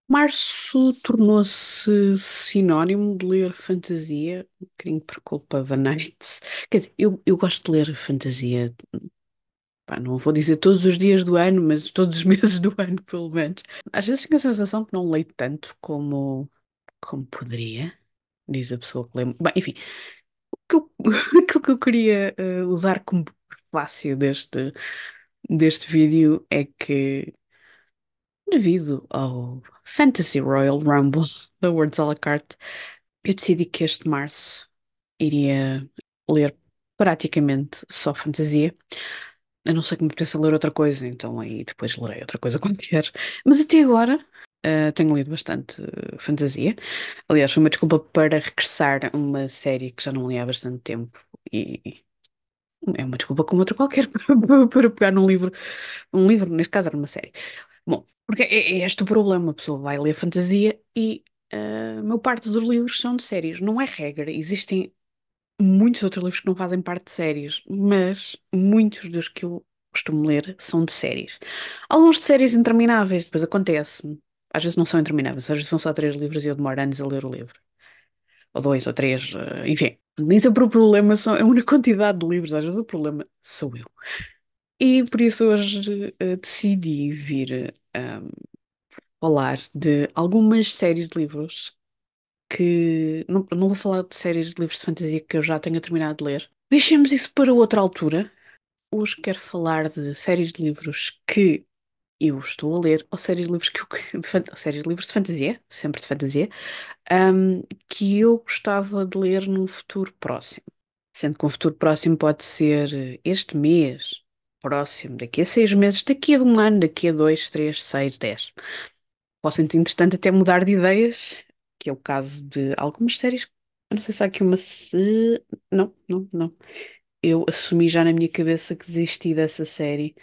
Março tornou-se sinónimo de ler fantasia, um bocadinho por culpa da Night. Quer dizer, eu gosto de ler fantasia, pá, não vou dizer todos os dias do ano, mas todos os meses do ano, pelo menos. Às vezes tenho a sensação que não leio tanto como poderia, diz a pessoa que lê. Bem, enfim, que eu- aquilo que eu queria usar como prefácio deste vídeo é que, devido ao Fantasy Royal Rumble da Words à la carte, eu decidi que este março iria ler praticamente só fantasia. A não ser que me apeteça ler outra coisa, então aí depois lerei outra coisa qualquer. Mas até agora tenho lido bastante fantasia. Aliás, foi uma desculpa para regressar a uma série que já não li há bastante tempo. E é uma desculpa como outra qualquer para pegar num livro. Um livro, neste caso era uma série. Bom, porque é este o problema. A pessoa vai ler fantasia e a maior parte dos livros são de séries. Não é regra. Existem muitos outros livros que não fazem parte de séries, mas muitos dos que eu costumo ler são de séries. Alguns de séries intermináveis, depois acontece. Às vezes não são intermináveis, às vezes são só três livros e eu demoro anos a ler o livro. Ou dois, ou três, enfim. Nem sempre o problema são, é a única quantidade de livros, às vezes o problema sou eu. E por isso hoje decidi vir falar de algumas séries de livros que. Não vou falar de séries de livros de fantasia que eu já tenho terminado de ler. Deixemos isso para outra altura. Hoje quero falar de séries de livros que eu estou a ler, ou séries de livros séries de livros de fantasia, sempre de fantasia, ahm, que eu gostava de ler num futuro próximo. Sendo que um futuro próximo pode ser este mês, próximo, daqui a 6 meses, daqui a um ano, daqui a dois, três, seis, 10. Posso, entretanto, até mudar de ideias, que é o caso de algumas séries. Eu não sei se há aqui uma se. Não, não, não. Eu assumi já na minha cabeça que desisti dessa série.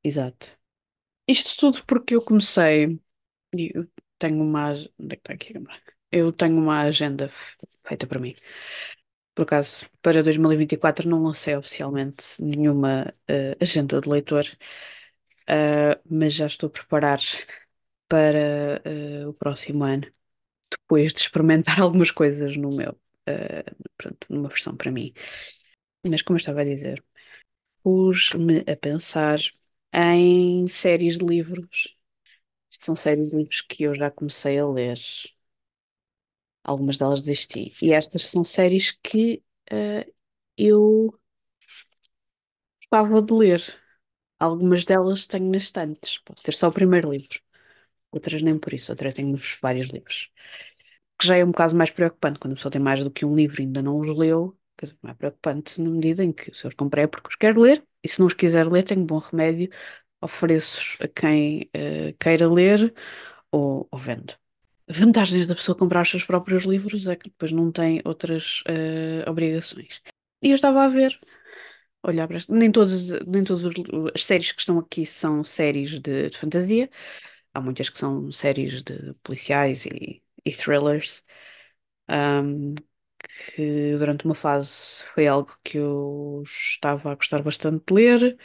Exato. Isto tudo porque eu comecei. E eu tenho uma. Onde é que está aqui a câmera? Eu tenho uma agenda feita para mim. Por acaso, para 2024 não lancei oficialmente nenhuma agenda de leitor, mas já estou a preparar para o próximo ano, depois de experimentar algumas coisas no meu, pronto, numa versão para mim. Mas como eu estava a dizer, pus-me a pensar em séries de livros. Isto são séries de livros que eu já comecei a ler. Algumas delas desisti. E estas são séries que eu gostava de ler. Algumas delas tenho nas estantes. Posso ter só o primeiro livro. Outras nem por isso. Outras tenho vários livros. Que já é um bocado mais preocupante. Quando a pessoa tem mais do que um livro e ainda não os leu. Quer dizer, não é preocupante na medida em que se eu os comprei é porque os quero ler. E se não os quiser ler, tenho bom remédio. Ofereço a quem queira ler ou vendo. Vantagens da pessoa comprar os seus próprios livros é que depois não tem outras obrigações. E eu estava a ver, olhar para nem todas as séries que estão aqui são séries de fantasia. Há muitas que são séries de policiais e thrillers, ahm, que durante uma fase foi algo que eu estava a gostar bastante de ler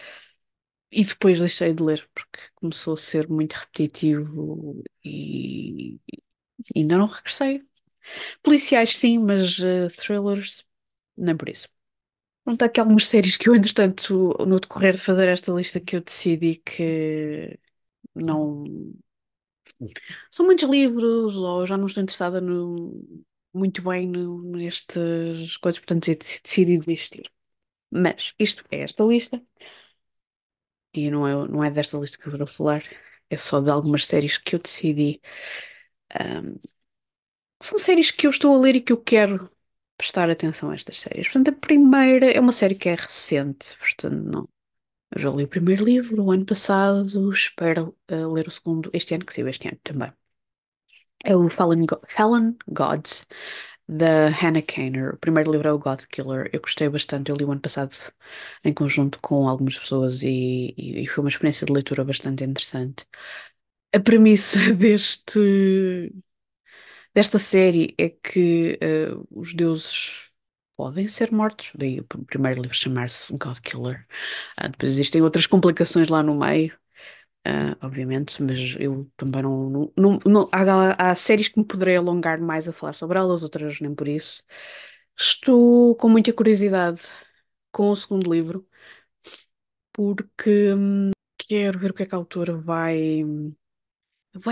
e depois deixei de ler porque começou a ser muito repetitivo e ainda não regressei. Policiais sim, mas thrillers nem por isso. Pronto, há aqui algumas séries que eu, entretanto, no decorrer de fazer esta lista que eu decidi que não. São muitos livros, ou já não estou interessada muito bem nestas coisas, portanto decidi desistir. Mas isto é esta lista, e não é desta lista que eu vou falar, é só de algumas séries que eu decidi. ahm, São séries que eu estou a ler e que eu quero prestar atenção a estas séries. Portanto, a primeira é uma série que é recente, portanto, não. Eu já li o primeiro livro o ano passado, espero ler o segundo este ano, que saiu este ano também. É o Fallen Gods, da Hannah Kaner. O primeiro livro é o God Killer. Eu gostei bastante, eu li o ano passado em conjunto com algumas pessoas e foi uma experiência de leitura bastante interessante. A premissa desta série é que os deuses podem ser mortos, daí o primeiro livro chamar-se God Killer. Depois existem outras complicações lá no meio, obviamente, mas eu também há séries que me poderei alongar mais a falar sobre elas, outras nem por isso. Estou com muita curiosidade com o segundo livro, porque quero ver o que é que a autora vai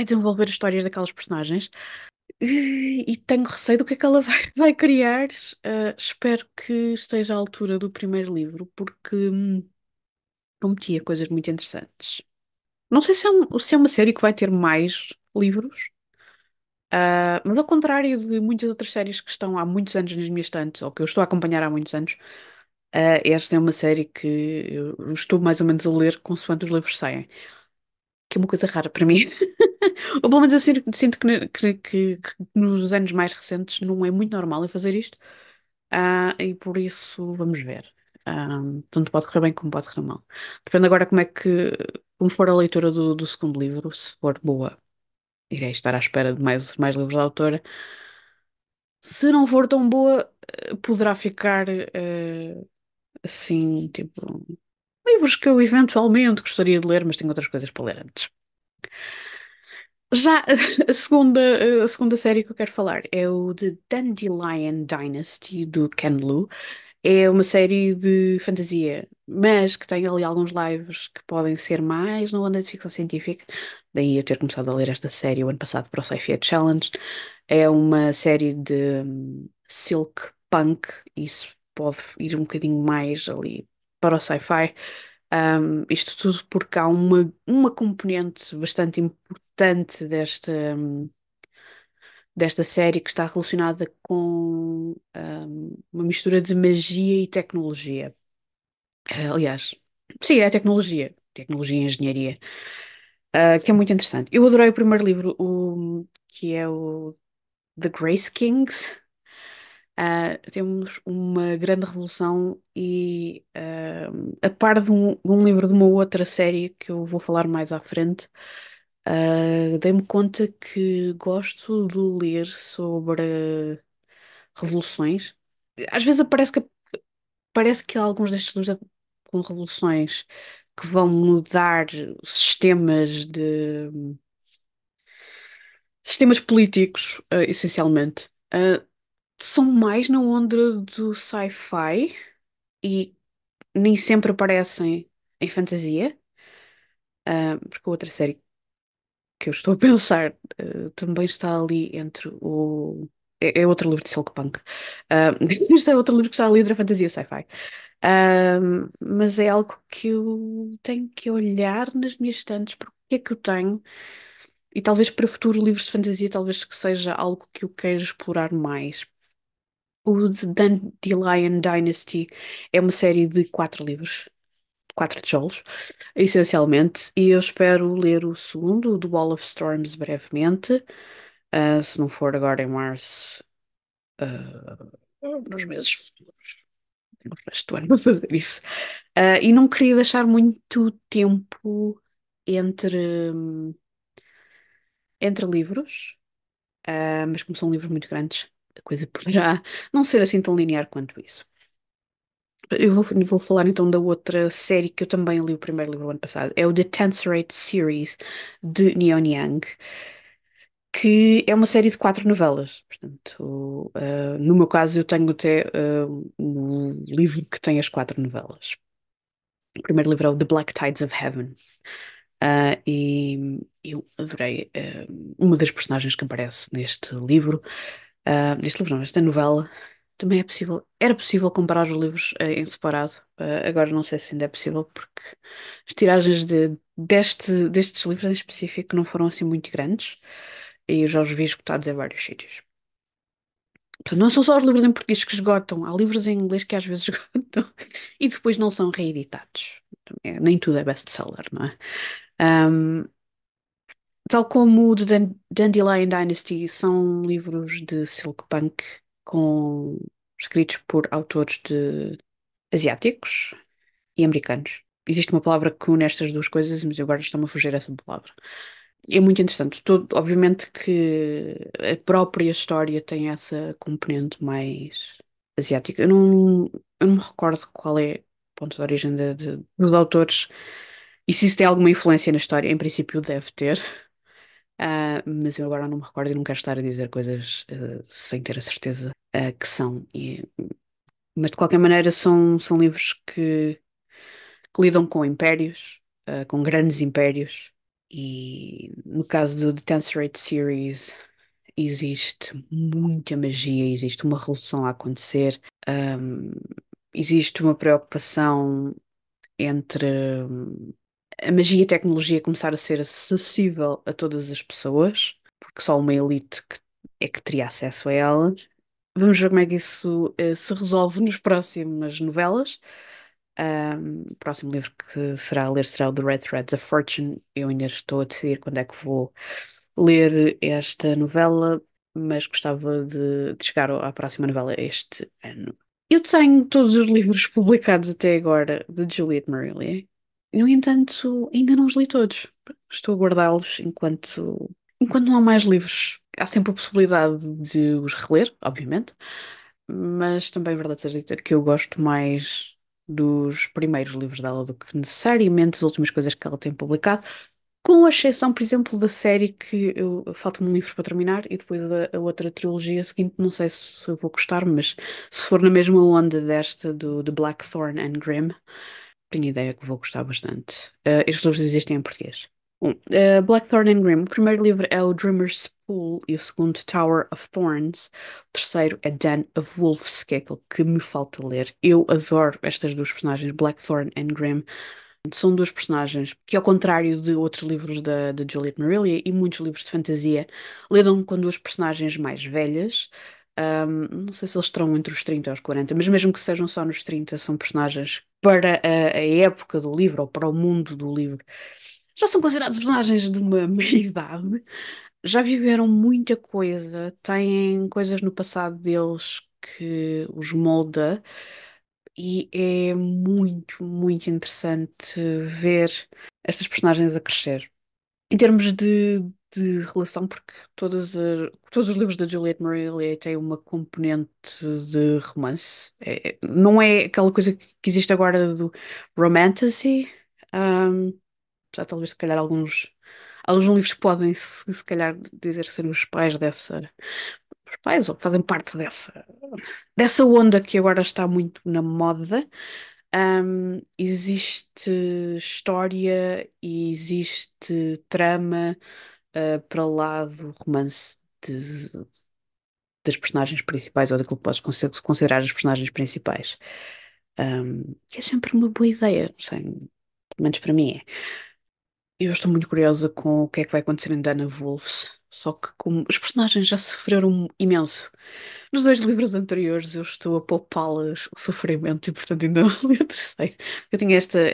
desenvolver as histórias daquelas personagens. E tenho receio do que é que ela vai criar. Espero que esteja à altura do primeiro livro, porque prometia coisas muito interessantes. Não sei se é uma série que vai ter mais livros, mas ao contrário de muitas outras séries que estão há muitos anos nas minhas estantes, ou que eu estou a acompanhar há muitos anos, esta é uma série que eu estou mais ou menos a ler consoante os livros saem, que é uma coisa rara para mim. Ou pelo menos eu sinto que nos anos mais recentes não é muito normal eu fazer isto. E por isso vamos ver. Tanto pode correr bem como pode correr mal. Depende agora como for a leitura do segundo livro, se for boa, irei estar à espera de mais livros da autora. Se não for tão boa, poderá ficar assim, tipo, livros que eu eventualmente gostaria de ler, mas tenho outras coisas para ler antes. Já a segunda série que eu quero falar é o The Dandelion Dynasty, do Ken Liu. É uma série de fantasia, mas que tem ali alguns lives que podem ser mais na onda de ficção científica. Daí eu ter começado a ler esta série o ano passado para o Sci-Fi Challenge. É uma série de silk punk, isso pode ir um bocadinho mais ali para o sci-fi. Isto tudo porque há uma componente bastante importante desta série que está relacionada com uma mistura de magia e tecnologia. Aliás, sim, é tecnologia. Tecnologia e engenharia, que é muito interessante. Eu adorei o primeiro livro, que é o The Grace Kings. Temos uma grande revolução e, a par de um livro de uma outra série que eu vou falar mais à frente, dei-me conta que gosto de ler sobre revoluções. Às vezes parece que alguns destes livros com revoluções que vão mudar sistemas políticos, essencialmente. São mais na onda do sci-fi e nem sempre aparecem em fantasia, porque a outra série que eu estou a pensar também está ali entre o. É outro livro de Silkpunk. Este é outro livro que está ali entre a fantasia e o sci-fi. Mas é algo que eu tenho que olhar nas minhas estantes, porque é que eu tenho, e talvez para futuros livros de fantasia, talvez que seja algo que eu queira explorar mais. O The Dandelion Dynasty é uma série de 4 livros, 4 tijolos, essencialmente, e eu espero ler o segundo, o The Wall of Storms, brevemente. Se não for agora em março, ah, nos meses futuros, tenho o resto do ano para fazer isso. E não queria deixar muito tempo entre, entre livros, mas como são livros muito grandes, a coisa poderá não ser assim tão linear quanto isso. Eu vou falar então da outra série que eu também li o primeiro livro o ano passado. É o The Tenserate Series de Neon Young, que é uma série de 4 novelas. Portanto, no meu caso, eu tenho até um livro que tem as 4 novelas. O primeiro livro é o The Black Tides of Heaven. E eu adorei uma das personagens que aparece neste livro não, esta novela. Também era possível comprar os livros em separado. Agora não sei se ainda é possível, porque as tiragens destes livros em específico não foram assim muito grandes e eu já os vi esgotados em vários sítios. Portanto, não são só os livros em português que esgotam, há livros em inglês que às vezes esgotam e depois não são reeditados. Nem tudo é best-seller, não é? Ahm, Tal como o de Dandelion Dynasty, são livros de Silkpunk escritos por autores asiáticos e americanos. Existe uma palavra que une estas duas coisas, mas eu agora está-me a fugir essa palavra. É muito interessante. Obviamente que a própria história tem essa componente mais asiática. Eu não me recordo qual é o ponto de origem dos autores, E se isso tem alguma influência na história, em princípio deve ter. Mas eu agora não me recordo e não quero estar a dizer coisas sem ter a certeza que são. Mas de qualquer maneira são livros que lidam com impérios, com grandes impérios. E no caso do The Tesseract Series, existe muita magia, existe uma revolução a acontecer, um, existe uma preocupação entre a magia e a tecnologia começar a ser acessível a todas as pessoas, porque só uma elite é que teria acesso a elas. Vamos ver como é que isso se resolve nas próximas novelas. O próximo livro que será a ler será o The Red Threads of Fortune. Eu ainda estou a decidir quando é que vou ler esta novela, mas gostava de chegar à próxima novela este ano. Eu tenho todos os livros publicados até agora de Juliette Marillier. No entanto, ainda não os li todos. Estou a guardá-los enquanto não há mais livros. Há sempre a possibilidade de os reler, obviamente, mas também é verdade seja dita que eu gosto mais dos primeiros livros dela do que necessariamente as últimas coisas que ela tem publicado, com exceção, por exemplo, da série que falta-me um livro para terminar e depois a outra trilogia seguinte, não sei se vou gostar, mas se for na mesma onda desta do The Blackthorn and Grimm, tenho ideia que vou gostar bastante. Estes livros existem em português. Bom, Blackthorn and Grimm, o primeiro livro é o Dreamer's Pool e o segundo Tower of Thorns. O terceiro é Den of Wolves, que é aquele que me falta ler. Eu adoro estas duas personagens, Blackthorn and Grimm. São duas personagens que, ao contrário de outros livros da Juliette Marillier e muitos livros de fantasia, lidam com duas personagens mais velhas. Não sei se eles estarão entre os 30 e os 40, mas mesmo que sejam só nos 30, são personagens para a época do livro ou para o mundo do livro. Já são considerados personagens de uma meia-idade, já viveram muita coisa, têm coisas no passado deles que os molda. E é muito, muito interessante ver estas personagens a crescer. Em termos de relação, porque todos os livros da Juliette Marillier têm uma componente de romance. Não é aquela coisa que existe agora do romantasy, apesar de talvez se calhar alguns livros que podem se calhar dizer ser os pais os pais ou que fazem parte dessa onda que agora está muito na moda. Existe história e existe trama para lá do romance das personagens principais ou daquilo que podes considerar as personagens principais. Que é sempre uma boa ideia, não sei, pelo menos para mim é. Eu estou muito curiosa com o que é que vai acontecer em Dana Wolves, só que como os personagens já sofreram imenso. Nos dois livros anteriores eu estou a poupá-las o sofrimento e portanto ainda não li o terceiro. Eu tinha esta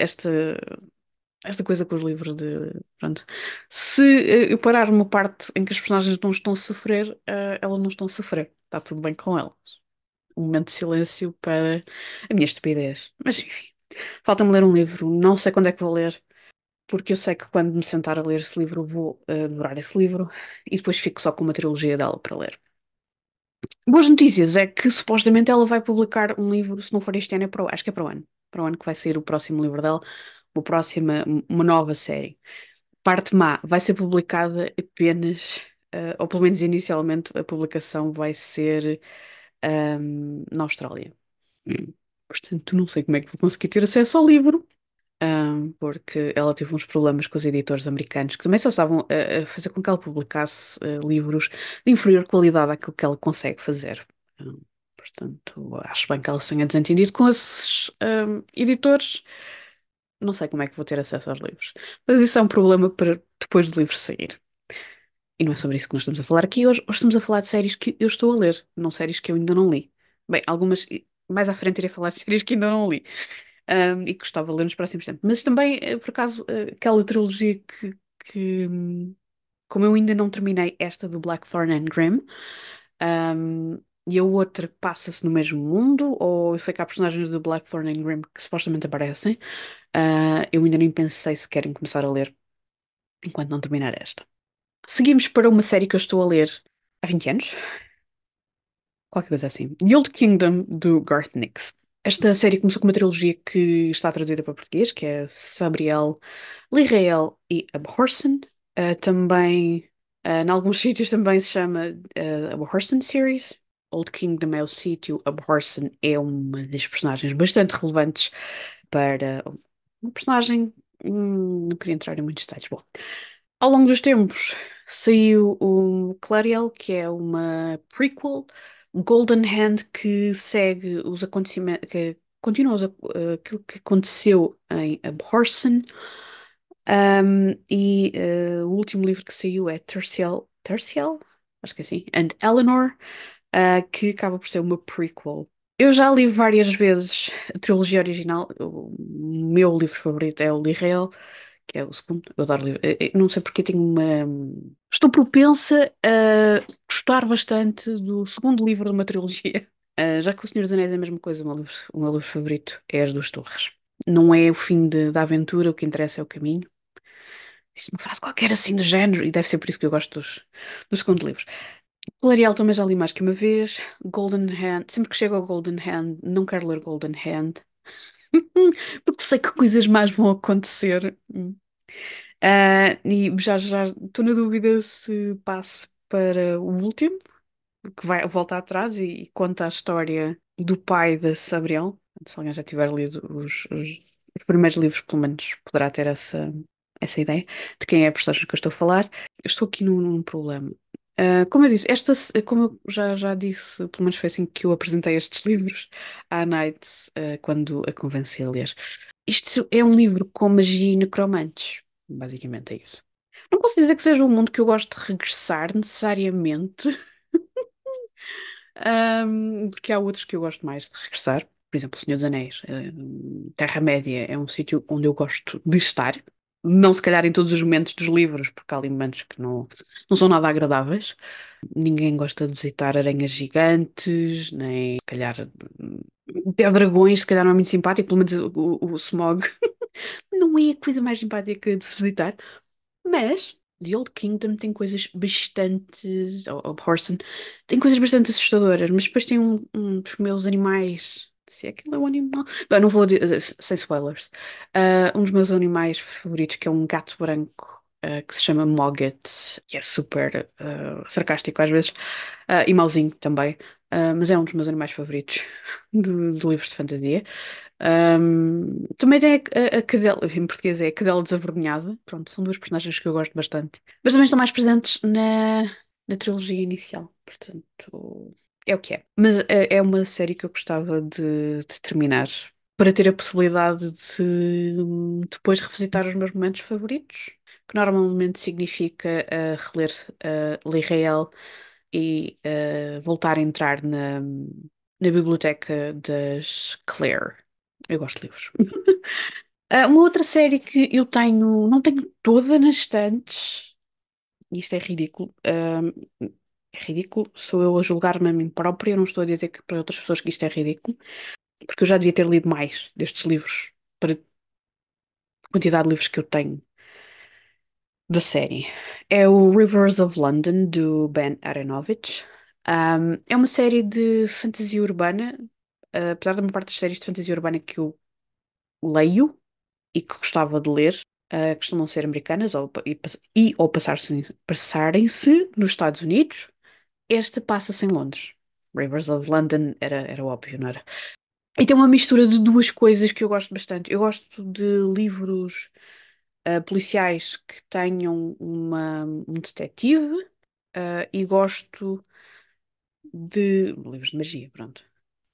coisa com os livros de, pronto, se eu parar uma parte em que as personagens não estão a sofrer, elas não estão a sofrer. Está tudo bem com elas. Um momento de silêncio para a minha estupidez. Mas enfim, falta-me ler um livro, não sei quando é que vou ler, porque eu sei que quando me sentar a ler esse livro vou devorar esse livro e depois fico só com uma trilogia dela para ler. Boas notícias é que supostamente ela vai publicar um livro, se não for este ano, acho que é para o ano. Para o ano que vai sair o próximo livro dela, uma nova série. Parte má, vai ser publicada apenas, ou pelo menos inicialmente, a publicação vai ser na Austrália. Portanto, não sei como é que vou conseguir ter acesso ao livro, porque ela teve uns problemas com os editores americanos que também só estavam a fazer com que ela publicasse livros de inferior qualidade àquilo que ela consegue fazer. Portanto, acho bem que ela se tenha desentendido com esses editores. Não sei como é que vou ter acesso aos livros. Mas isso é um problema para depois do livro sair. E não é sobre isso que nós estamos a falar aqui. Hoje estamos a falar de séries que eu estou a ler, não séries que eu ainda não li. Bem, algumas mais à frente irei falar de séries que ainda não li. E que gostava de ler nos próximos tempos. Mas também, por acaso, aquela trilogia como eu ainda não terminei esta do Blackthorn and Grimm, um, e a outra passa-se no mesmo mundo, ou eu sei que há personagens do Blackthorn and Grimm que supostamente aparecem, eu ainda nem pensei se querem começar a ler enquanto não terminar esta. Seguimos para uma série que eu estou a ler há 20 anos, qualquer coisa assim. The Old Kingdom, do Garth Nix. Esta série começou com uma trilogia que está traduzida para português, que é Sabriel, Lirael e Abhorsen. Também, em alguns sítios também se chama Abhorsen Series. Old Kingdom é o sítio, Abhorsen é uma das personagens bastante relevantes para uma personagem. Não queria entrar em muitos detalhes. Bom, ao longo dos tempos saiu o Clariel, que é uma prequel, Golden Hand, que segue os acontecimentos, que continua aquilo que aconteceu em Abhorsen. O último livro que saiu é Terciel? Acho que é assim, and Eleanor, que acaba por ser uma prequel. Eu já li várias vezes a trilogia original. O meu livro favorito é o Lirael, que é o segundo. Eu adoro livro. Não sei porque eu tenho uma. Estou propensa a gostar bastante do segundo livro de uma trilogia. Já que O Senhor dos Anéis é a mesma coisa, o meu livro favorito é As Duas Torres. Não é o fim da aventura, o que interessa é o caminho. Isto é uma frase qualquer assim do género, e deve ser por isso que eu gosto do segundo livro. L'Oreal também já li mais que uma vez. Golden Hand, sempre que chego ao Golden Hand, não quero ler Golden Hand, porque sei que coisas mais vão acontecer. E já estou na dúvida se passo para o último, que vai, volta atrás e conta a história do pai da Sabriel. Se alguém já tiver lido os primeiros livros, pelo menos poderá ter essa ideia de quem é a personagem que eu estou a falar. Eu estou aqui num problema. Como eu disse, como eu já disse, pelo menos foi assim que eu apresentei estes livros à Night, quando a convenci a ler. Isto é um livro com magia e necromantes. Basicamente é isso. Não posso dizer que seja um mundo que eu gosto de regressar necessariamente, porque há outros que eu gosto mais de regressar. Por exemplo, O Senhor dos Anéis. Terra-média é um sítio onde eu gosto de estar. Não se calhar em todos os momentos dos livros, porque há ali momentos que não são nada agradáveis. Ninguém gosta de visitar aranhas gigantes, nem se calhar até dragões, se calhar não é muito simpático, pelo menos o Smog não é a coisa mais simpática de se visitar. Mas The Old Kingdom tem coisas bastante. Ou Horson tem coisas bastante assustadoras, mas depois tem um dos meus animais. Se é que ele é um animal. Bem, não vou dizer, sem spoilers. Um dos meus animais favoritos, que é um gato branco, que se chama Mogget, que é super sarcástico às vezes, e mauzinho também. Mas é um dos meus animais favoritos de livros de fantasia. Também tem a cadela, em português é a cadela desavergonhada. Pronto, são duas personagens que eu gosto bastante. Mas também estão mais presentes na trilogia inicial. Portanto, é o que é. Mas é uma série que eu gostava de terminar para ter a possibilidade de depois revisitar os meus momentos favoritos, que normalmente significa reler Lee Real e voltar a entrar na biblioteca das Claire. Eu gosto de livros. Uma outra série que eu tenho, não tenho toda nas estantes, e isto é ridículo. É ridículo, sou eu a julgar-me a mim própria, eu não estou a dizer que para outras pessoas que isto é ridículo, porque eu já devia ter lido mais destes livros, para a quantidade de livros que eu tenho da série. É o Rivers of London, do Ben Aronovich. É uma série de fantasia urbana, apesar da maior parte das séries de fantasia urbana que eu leio e que gostava de ler, costumam ser americanas ou passarem-se nos Estados Unidos. Este passa-se em Londres. Rivers of London era óbvio, não era? E tem uma mistura de duas coisas que eu gosto bastante. Eu gosto de livros policiais que tenham um detetive, e gosto de livros de magia, pronto,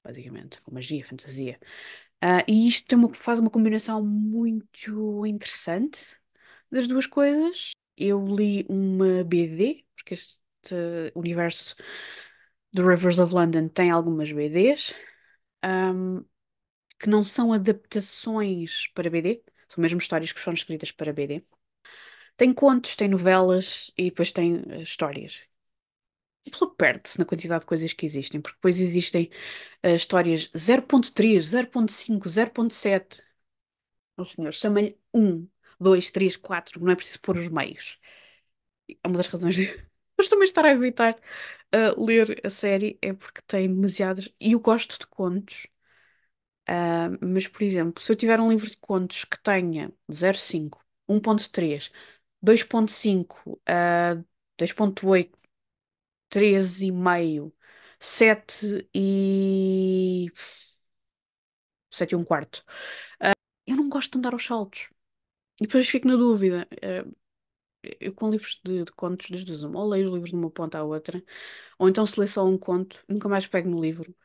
basicamente, com magia, fantasia. E isto faz uma combinação muito interessante das duas coisas. Eu li uma BD, porque este universo de Rivers of London tem algumas BDs, ahm, que não são adaptações para BD, são mesmo histórias que foram escritas para BD. Tem contos, tem novelas e depois tem histórias. Aquilo perde-se na quantidade de coisas que existem, porque depois existem histórias 0.3, 0.5, 0.7. O senhor chama-lhe 1, 2, 3, 4, não é preciso pôr os meios. É uma das razões de mas também estar a evitar ler a série é porque tem demasiados. E eu gosto de contos Mas, por exemplo, se eu tiver um livro de contos que tenha 0,5, 1,3, 2,5, 2,8, 3,5, 7 e 7 e um quarto, eu não gosto de andar aos saltos. E depois fico na dúvida. Eu com livros de contos, desde os ou leio os livros de uma ponta à outra, ou então se lê só um conto, nunca mais pego no livro.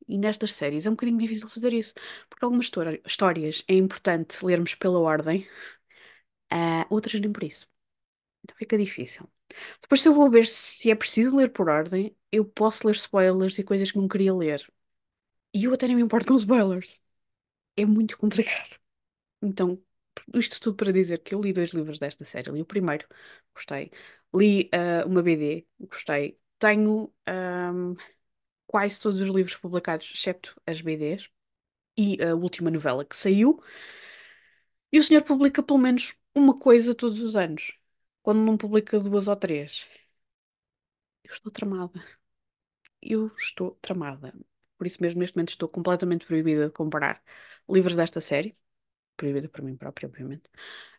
E nestas séries é um bocadinho difícil fazer isso, porque algumas histórias é importante lermos pela ordem, outras nem por isso. Então fica difícil. Depois, se eu vou ver se é preciso ler por ordem, eu posso ler spoilers e coisas que não queria ler. E eu até nem me importo com spoilers. É muito complicado. Então, isto tudo para dizer que eu li dois livros desta série. Li o primeiro, gostei. Li uma BD, gostei. Tenho quase todos os livros publicados, exceto as BDs e a última novela que saiu. E o senhor publica pelo menos uma coisa todos os anos. Quando não publica duas ou três. Eu estou tramada. Eu estou tramada. Por isso mesmo, neste momento, estou completamente proibida de comprar livros desta série. Proibida por mim própria, obviamente.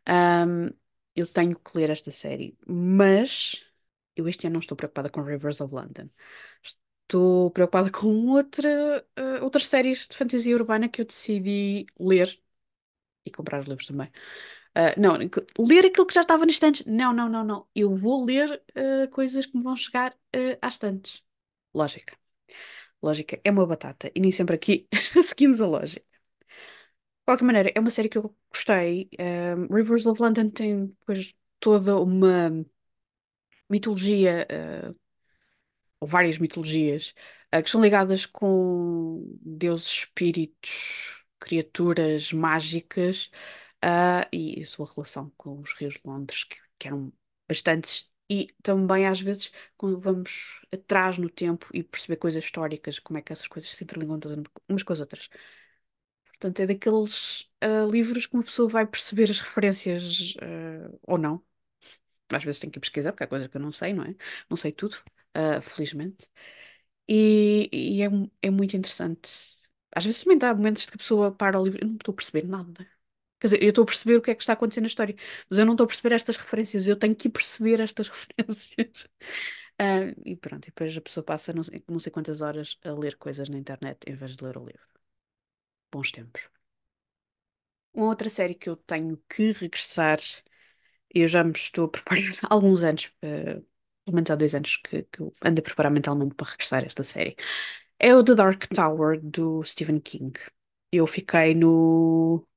Ahm, eu tenho que ler esta série, mas eu este ano não estou preocupada com Rivers of London. Estou preocupada com outras séries de fantasia urbana que eu decidi ler e comprar os livros também. Não, ler aquilo que já estava nas estantes. Não, não, não, não. Eu vou ler coisas que me vão chegar às estantes. Lógica. Lógica é uma batata e nem sempre aqui seguimos a lógica. De qualquer maneira, é uma série que eu gostei. Rivers of London tem depois toda uma mitologia, ou várias mitologias, que são ligadas com deuses, espíritos, criaturas mágicas, e a sua relação com os rios de Londres, que eram bastantes. E também, às vezes, quando vamos atrás no tempo e perceber coisas históricas, como é que essas coisas se interligam todas umas com as outras. Portanto, é daqueles livros que uma pessoa vai perceber as referências ou não. Às vezes tenho que ir pesquisar, porque há coisas que eu não sei, não é? Não sei tudo, felizmente. E é muito interessante. Às vezes também dá momentos que a pessoa para o livro. Eu não estou a perceber nada. Quer dizer, eu estou a perceber o que é que está acontecendo na história, mas eu não estou a perceber estas referências. Eu tenho que ir perceber estas referências. E pronto, e depois a pessoa passa não sei quantas horas a ler coisas na internet em vez de ler o livro. Bons tempos. Uma outra série que eu tenho que regressar, e eu já me estou a preparar há alguns anos, pelo menos há 2 anos que eu ando a preparar mentalmente para regressar a esta série, é o The Dark Tower do Stephen King. Eu fiquei no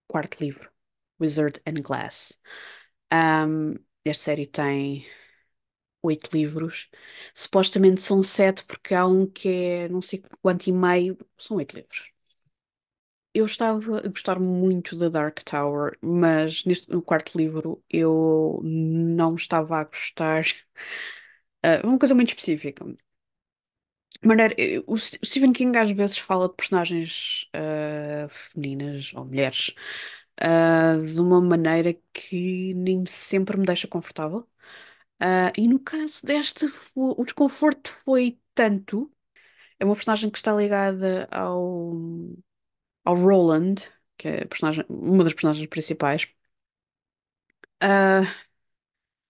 quarto livro, Wizard and Glass. Um, esta série tem 8 livros. Supostamente são 7, porque há um que é não sei quanto e meio. São 8 livros. Eu estava a gostar muito da Dark Tower, mas no quarto livro eu não estava a gostar. Uma coisa muito específica. O Stephen King às vezes fala de personagens femininas ou mulheres de uma maneira que nem sempre me deixa confortável. E no caso deste, o desconforto foi tanto. É uma personagem que está ligada ao Roland, que é uma das personagens principais. Ah,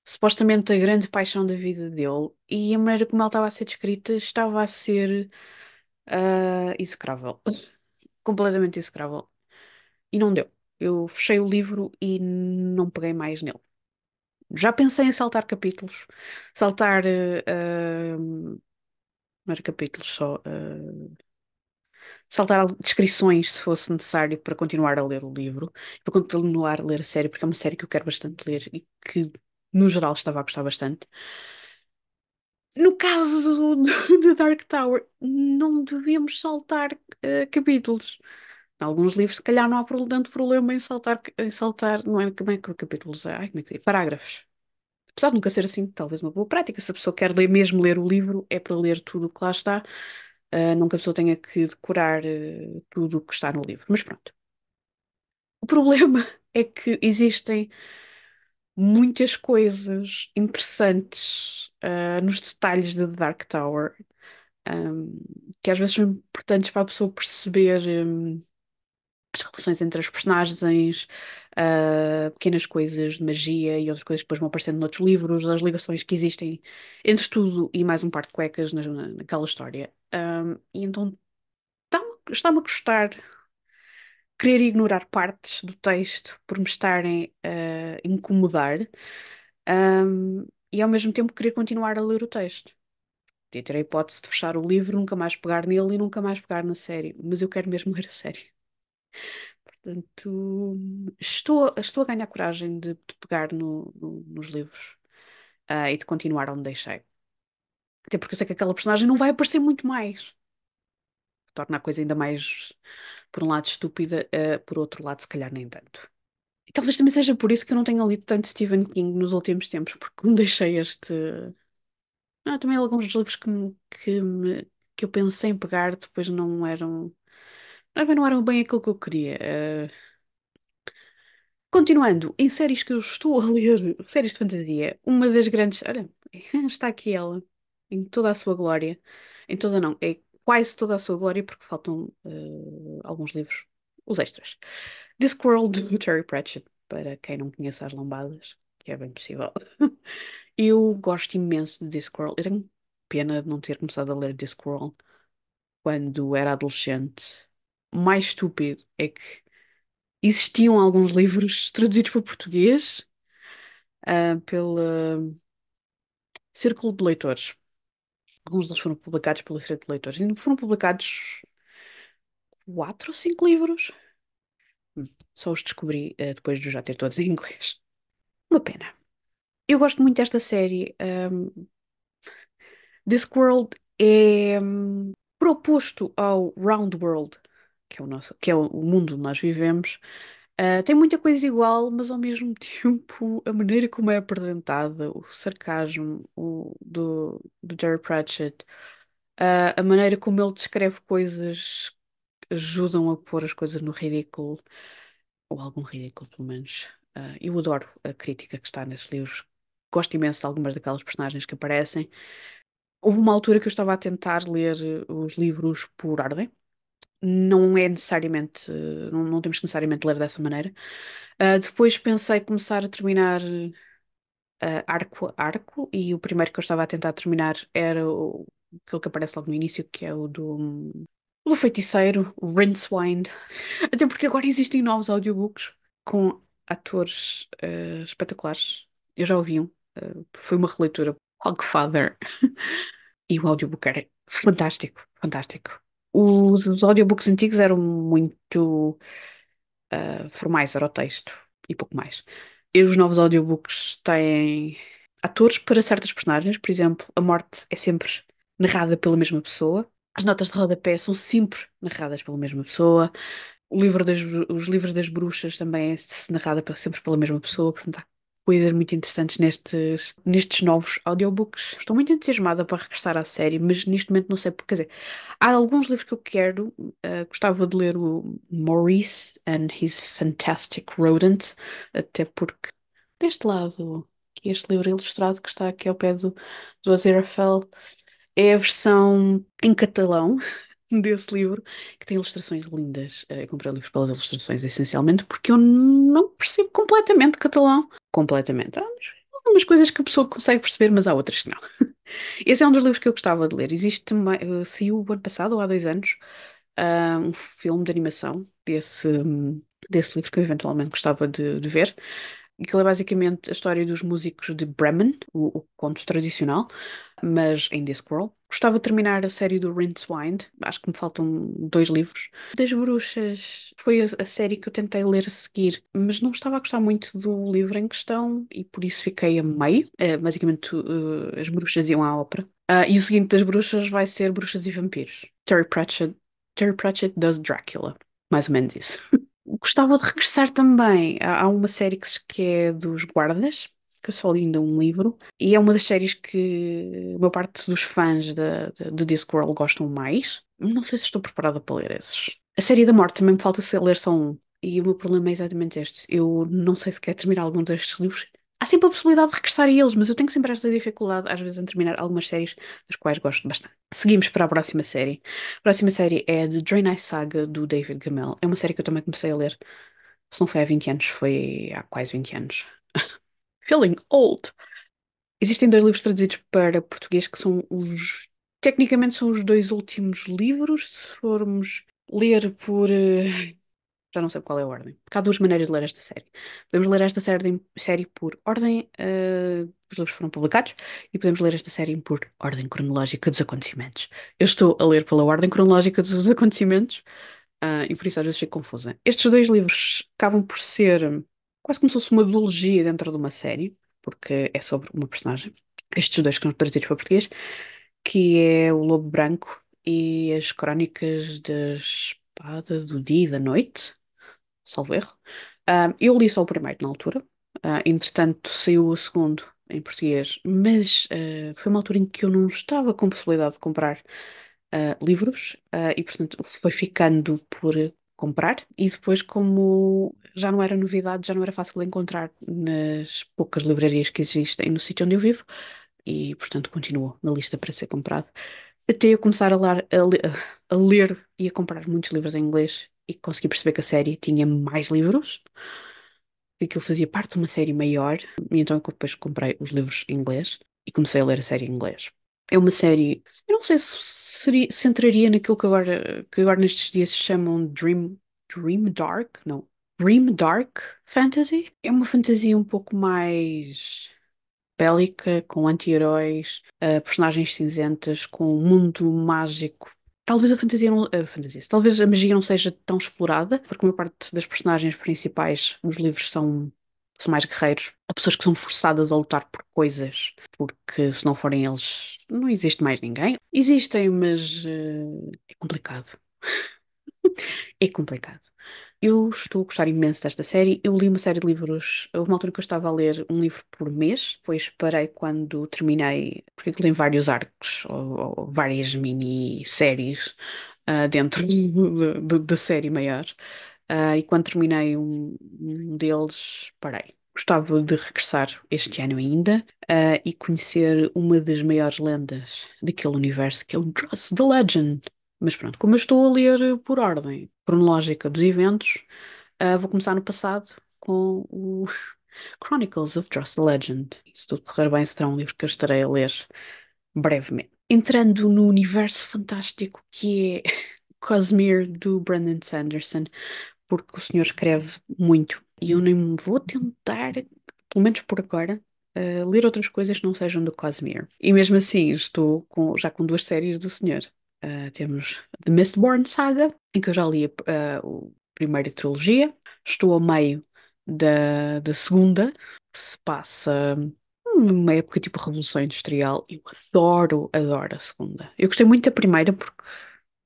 supostamente a grande paixão da vida dele, e a maneira como ela estava a ser descrita estava a ser execrável. Completamente execrável. E não deu. Eu fechei o livro e não peguei mais nele. Já pensei em saltar capítulos, saltar, não era capítulos só, saltar descrições se fosse necessário para continuar a ler o livro, para continuar a ler a série, porque é uma série que eu quero bastante ler e que, no geral, estava a gostar bastante. No caso do Dark Tower, não devíamos saltar capítulos. Em alguns livros, se calhar, não há tanto problema em saltar, não é como é que o capítulos é, ai, como é que é? Parágrafos. Apesar de nunca ser assim, talvez uma boa prática. Se a pessoa quer mesmo ler o livro, é para ler tudo o que lá está. Nunca a pessoa tenha que decorar tudo o que está no livro. Mas pronto. O problema é que existem muitas coisas interessantes nos detalhes de The Dark Tower. um, que às vezes são importantes para a pessoa perceber as relações entre as personagens, pequenas coisas de magia e outras coisas que depois vão aparecendo noutros livros, as ligações que existem entre tudo e mais um par de cuecas naquela história. E então está-me a custar querer ignorar partes do texto por me estarem a incomodar, e ao mesmo tempo querer continuar a ler o texto. Podia ter a hipótese de fechar o livro, nunca mais pegar nele e nunca mais pegar na série, mas eu quero mesmo ler a série. Portanto, estou a ganhar coragem de pegar nos livros, e de continuar onde deixei. Até porque eu sei que aquela personagem não vai aparecer muito mais. Torna a coisa ainda mais, por um lado, estúpida, por outro lado, se calhar nem tanto. E talvez também seja por isso que eu não tenha lido tanto Stephen King nos últimos tempos, porque me deixei este. Também alguns dos livros que eu pensei em pegar depois não eram. Não eram bem aquilo que eu queria. Continuando, em séries que eu estou a ler, séries de fantasia, uma das grandes. Olha, está aqui ela, em toda a sua glória. Em toda, não, é quase toda a sua glória, porque faltam alguns livros, os extras. Discworld, do Terry Pratchett, para quem não conhece as lambadas, que é bem possível. Eu gosto imenso de Discworld. Eu tenho pena de não ter começado a ler Discworld quando era adolescente. O mais estúpido é que existiam alguns livros traduzidos para português, pelo Círculo de Leitores. Alguns deles foram publicados pelo Círculo de Leitores. E foram publicados 4 ou 5 livros. Só os descobri, depois de já ter todos em inglês. Uma pena. Eu gosto muito desta série. Discworld é proposto ao Round World, que é o mundo onde nós vivemos. Tem muita coisa igual, mas ao mesmo tempo a maneira como é apresentada, o sarcasmo do Terry Pratchett, a maneira como ele descreve coisas ajudam a pôr as coisas no ridículo, ou algum ridículo, pelo menos. Eu adoro a crítica que está nesses livros. Gosto imenso de algumas daquelas personagens que aparecem. Houve uma altura que eu estava a tentar ler os livros por ordem. Não é necessariamente, não temos que necessariamente ler dessa maneira. Depois pensei começar a terminar arco a arco, e o primeiro que eu estava a tentar terminar era aquele que aparece logo no início, que é o do feiticeiro, o Rincewind. Até porque agora existem novos audiobooks com atores espetaculares. Eu já ouvi um, foi uma releitura, Hogfather, e o audiobook era fantástico, fantástico. Os audiobooks antigos eram muito formais, era o texto e pouco mais. E os novos audiobooks têm atores para certas personagens, por exemplo, a morte é sempre narrada pela mesma pessoa. As notas de rodapé são sempre narradas pela mesma pessoa. Os livros das bruxas também é narrada sempre pela mesma pessoa. Portanto, há coisas muito interessantes nestes novos audiobooks. Estou muito entusiasmada para regressar à série, mas neste momento não sei porque. Quer dizer, há alguns livros que eu quero. Gostava de ler o Maurice and His Fantastic Rodent, até porque deste lado, que este livro ilustrado que está aqui ao pé do Aziraphale é a versão em catalão desse livro, que tem ilustrações lindas. Eu comprei o livro pelas ilustrações, essencialmente, porque eu não percebo completamente catalão. Completamente. Há umas coisas que a pessoa consegue perceber, mas há outras que não. Esse é um dos livros que eu gostava de ler. Existe também, saiu o ano passado, ou há 2 anos, um filme de animação desse livro que eu eventualmente gostava de ver. Aquilo é basicamente a história dos músicos de Bremen, o conto tradicional, mas em Discworld. Gostava de terminar a série do Rincewind, acho que me faltam 2 livros. Das Bruxas foi a série que eu tentei ler a seguir, mas não estava a gostar muito do livro em questão e por isso fiquei a meio. Basicamente, as bruxas iam à ópera. E o seguinte das bruxas vai ser Bruxas e Vampiros. Terry Pratchett does Drácula. Mais ou menos isso. Gostava de regressar também. Há uma série que é dos Guardas, que eu só li ainda um livro, e é uma das séries que a maior parte dos fãs de Discworld gostam mais. Não sei se estou preparada para ler esses. A série da Morte também me falta ler só um, e o meu problema é exatamente este. Eu não sei se quero terminar algum destes livros. há sempre a possibilidade de regressar a eles, mas eu tenho sempre esta dificuldade, às vezes, em terminar algumas séries das quais gosto bastante. Seguimos para a próxima série. A próxima série é The Draenei Saga, do David Gemmell. É uma série que eu também comecei a ler, se não foi há 20 anos, foi há quase 20 anos. Feeling old. Existem dois livros traduzidos para português que são os. Tecnicamente são os dois últimos livros, se formos ler por. Já não sei qual é a ordem. Porque há duas maneiras de ler esta série. Podemos ler esta série por ordem, os livros foram publicados, e podemos ler esta série por ordem cronológica dos acontecimentos. Eu estou a ler pela ordem cronológica dos acontecimentos, e por isso às vezes fico confusa. Estes dois livros acabam por ser quase como se fosse uma duologia dentro de uma série, porque é sobre uma personagem. Estes dois que são traduzidos para português, que é o Lobo Branco e as Crónicas da Espada do Dia e da Noite, salvo erro. Eu li só o primeiro na altura. Entretanto, saiu o segundo em português, mas foi uma altura em que eu não estava com possibilidade de comprar livros, e portanto foi ficando por comprar. E depois, como já não era novidade, já não era fácil de encontrar nas poucas livrarias que existem no sítio onde eu vivo, e portanto continuou na lista para ser comprado. Até eu começar a ler e a comprar muitos livros em inglês e consegui perceber que a série tinha mais livros, que aquilo fazia parte de uma série maior, e então eu depois comprei os livros em inglês e comecei a ler a série em inglês. É uma série, eu não sei se entraria naquilo que agora nestes dias se chamam Dream Dark, não, Dream Dark Fantasy. É uma fantasia um pouco mais bélica, com anti-heróis, personagens cinzentas, com um mundo mágico. Talvez a fantasia não, a fantasia, talvez a magia não seja tão explorada, porque a maior parte das personagens principais nos livros são mais guerreiros. Há pessoas que são forçadas a lutar por coisas, porque se não forem eles, não existe mais ninguém. Existem, mas é complicado. É complicado. Eu estou a gostar imenso desta série. Eu li uma série de livros. Houve uma altura que eu estava a ler um livro por mês, depois parei quando terminei, porque aquilo tem vários arcos, ou várias mini-séries dentro da série maior. E quando terminei um deles, parei. Gostava de regressar este ano ainda, e conhecer uma das maiores lendas daquele universo, que é o Trust the Legend. Mas pronto, como eu estou a ler por ordem cronológica dos eventos, vou começar no passado com o Chronicles of Trust the Legend. Se tudo correr bem, será um livro que eu estarei a ler brevemente. Entrando no universo fantástico que é Cosmere, do Brandon Sanderson, porque o senhor escreve muito e eu nem me vou tentar, pelo menos por agora, ler outras coisas que não sejam do Cosmere. E mesmo assim, estou já com duas séries do senhor. Temos The Mistborn Saga, em que eu já li a primeira trilogia. Estou a meio da segunda, que se passa numa época tipo Revolução Industrial. Eu adoro a segunda. Eu gostei muito da primeira porque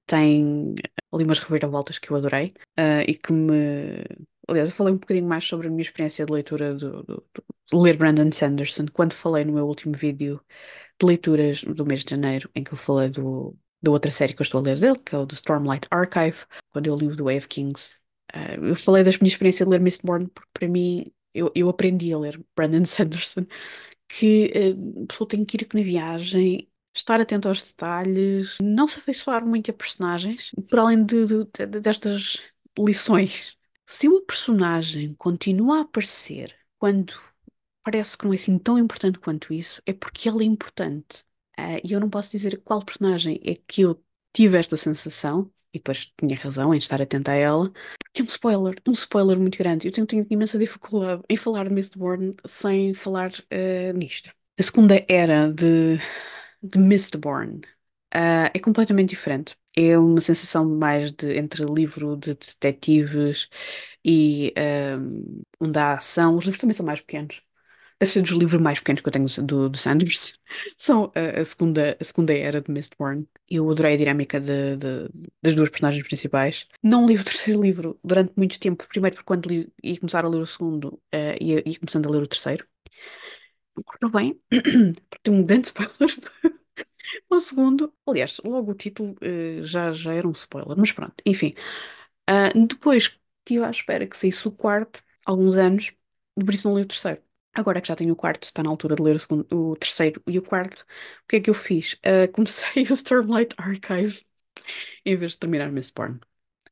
tem ali umas reviravoltas que eu adorei, e que me. Aliás, eu falei um bocadinho mais sobre a minha experiência de leitura de ler Brandon Sanderson quando falei no meu último vídeo de leituras do mês de janeiro, em que eu falei da outra série que eu estou a ler dele, que é o The Stormlight Archive, quando eu li o The Way of Kings. Eu falei da minha experiência de ler Mistborn, porque para mim eu aprendi a ler Brandon Sanderson, que a pessoa tem que ir na viagem, estar atento aos detalhes, não se afeiçoar muito a personagens, por além destas lições. Se uma personagem continua a aparecer quando parece que não é assim tão importante quanto isso, é porque ela é importante. E eu não posso dizer qual personagem é que eu tive esta sensação, e depois tinha razão em estar atenta a ela, porque é um spoiler muito grande. Eu tenho imensa dificuldade em falar de Mistborn sem falar nisto. A segunda era de Mistborn. É completamente diferente. É uma sensação mais entre livro de detetives e onde há ação. Os livros também são mais pequenos. Deve ser dos livros mais pequenos que eu tenho do Sanders. São a segunda era de Mistborn. Eu adorei a dinâmica das duas personagens principais. Não li o terceiro livro durante muito tempo. Primeiro porque quando ia começar a ler o segundo, ia começando a ler o terceiro. Não correu bem, porque tem um grande spoiler. O segundo, aliás, logo o título já era um spoiler, mas pronto, enfim. Depois estive à espera que saísse o quarto, alguns anos, por isso não li o terceiro. Agora que já tenho o quarto, está na altura de ler o segundo, o terceiro e o quarto. O que é que eu fiz? Comecei o Stormlight Archive em vez de terminar Mistborn.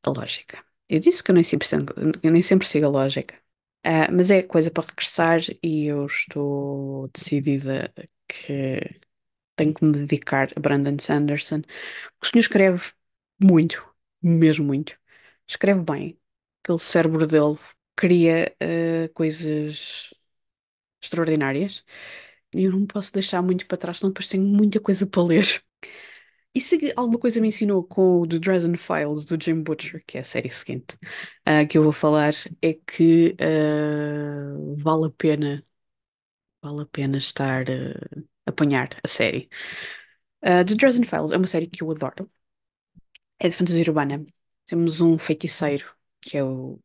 A lógica. Eu disse que eu nem sempre sigo a lógica. Mas é coisa para regressar e eu estou decidida que tenho que me dedicar a Brandon Sanderson. O senhor escreve muito, mesmo muito. Escreve bem. Aquele cérebro dele cria coisas extraordinárias e eu não posso deixar muito para trás, senão depois tenho muita coisa para ler. E se alguma coisa me ensinou com o The Dresden Files do Jim Butcher, que é a série seguinte, que eu vou falar, é que vale a pena estar a apanhar a série. The Dresden Files é uma série que eu adoro. É de fantasia urbana. Temos um feiticeiro que é o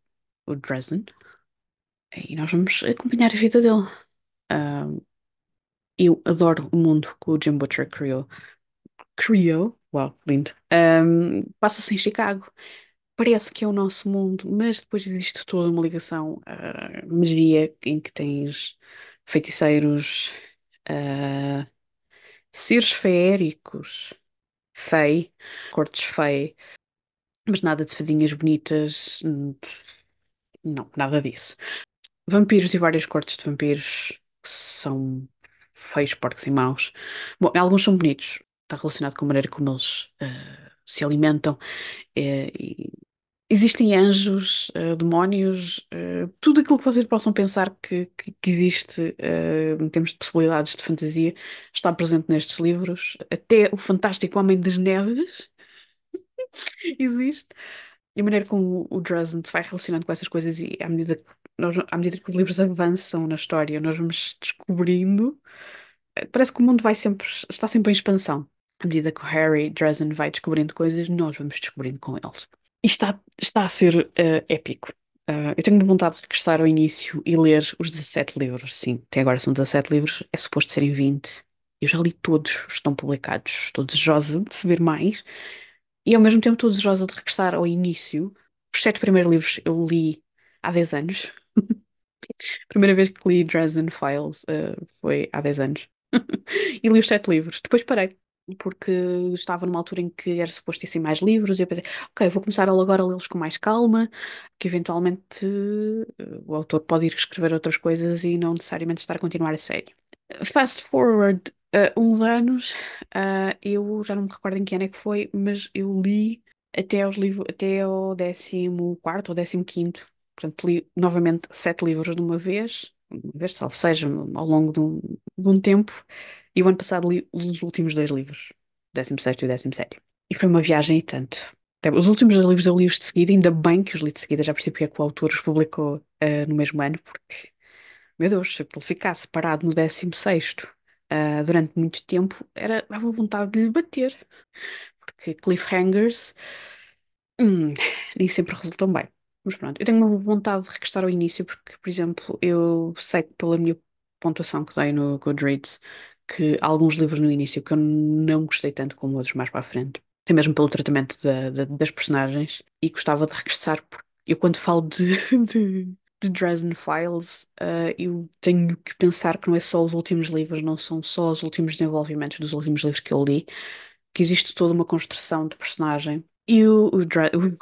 Dresden e nós vamos acompanhar a vida dele. Ah, eu adoro o mundo que o Jim Butcher criou. Criou? Uau, lindo. Passa-se em Chicago. Parece que é o nosso mundo, mas depois existe toda uma ligação à magia em que tens feiticeiros, ah, seres feéricos, fei, cortes fei, mas nada de fadinhas bonitas, não, nada disso. Vampiros e várias cortes de vampiros que são feios, porcos e maus. Bom, alguns são bonitos, está relacionado com a maneira como eles se alimentam. E existem anjos, demónios, tudo aquilo que vocês possam pensar que existe em termos de possibilidades de fantasia está presente nestes livros. Até o fantástico Homem das Neves existe. E a maneira como o Dresden se vai relacionando com essas coisas e à medida que os livros avançam na história, nós vamos descobrindo. Parece que o mundo vai sempre, está sempre em expansão. À medida que o Harry Dresden vai descobrindo coisas, nós vamos descobrindo com ele. E está a ser épico. Eu tenho vontade de regressar ao início e ler os 17 livros. Sim, até agora são 17 livros, é suposto serem 20. Eu já li todos, os que estão publicados. Estou desejosa de saber mais. E ao mesmo tempo estou desejosa de regressar ao início. Os 7 primeiros livros eu li há 10 anos. A primeira vez que li Dresden Files, foi há 10 anos. E li os 7 livros. Depois parei, porque estava numa altura em que era suposto ir mais livros, e eu pensei, ok, vou começar agora a lê-los com mais calma, que eventualmente o autor pode ir escrever outras coisas e não necessariamente estar a continuar a série. Fast forward uns anos, eu já não me recordo em que ano é que foi, mas eu li até aos livros, até ao 14º ou 15º. Portanto, li novamente 7 livros de uma vez, salvo seja, ao longo de um tempo. E o ano passado li os últimos 2 livros, o 16º e o 17º. E foi uma viagem e tanto. Até os últimos 2 livros eu li-os de seguida, ainda bem que os li de seguida, já percebi porque é que o autor os publicou no mesmo ano, porque, meu Deus, se ele ficasse parado no 16º durante muito tempo, dava vontade de lhe bater, porque cliffhangers nem sempre resultam bem. Mas pronto, eu tenho uma vontade de regressar ao início, porque, por exemplo, eu sei que pela minha pontuação que dei no Goodreads, que há alguns livros no início que eu não gostei tanto como outros mais para a frente. Até mesmo pelo tratamento das personagens. E gostava de regressar, porque eu quando falo de Dresden Files, eu tenho que pensar que não é só os últimos livros, não são só os últimos desenvolvimentos dos últimos livros que eu li, que existe toda uma construção de personagem. E o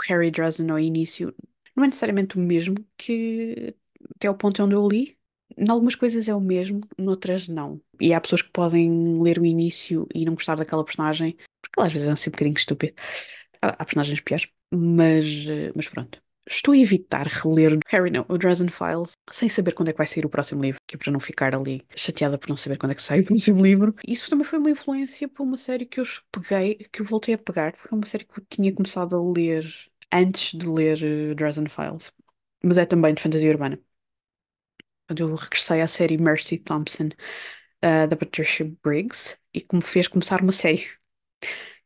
Harry Dresden ao início não é necessariamente o mesmo que até ao ponto onde eu li. Em algumas coisas é o mesmo, noutras não. E há pessoas que podem ler o início e não gostar daquela personagem, porque ela às vezes é assim um bocadinho estúpido. Há personagens piores, mas pronto. Estou a evitar reler Harry, não, o Dresden Files, sem saber quando é que vai sair o próximo livro, que é para não ficar ali chateada por não saber quando é que sai o próximo livro. Isso também foi uma influência por uma série que eu peguei, que eu voltei a pegar, porque é uma série que eu tinha começado a ler antes de ler Dresden Files. Mas é também de fantasia urbana. Quando eu regressei à série Mercy Thompson, da Patricia Briggs, e que me fez começar uma série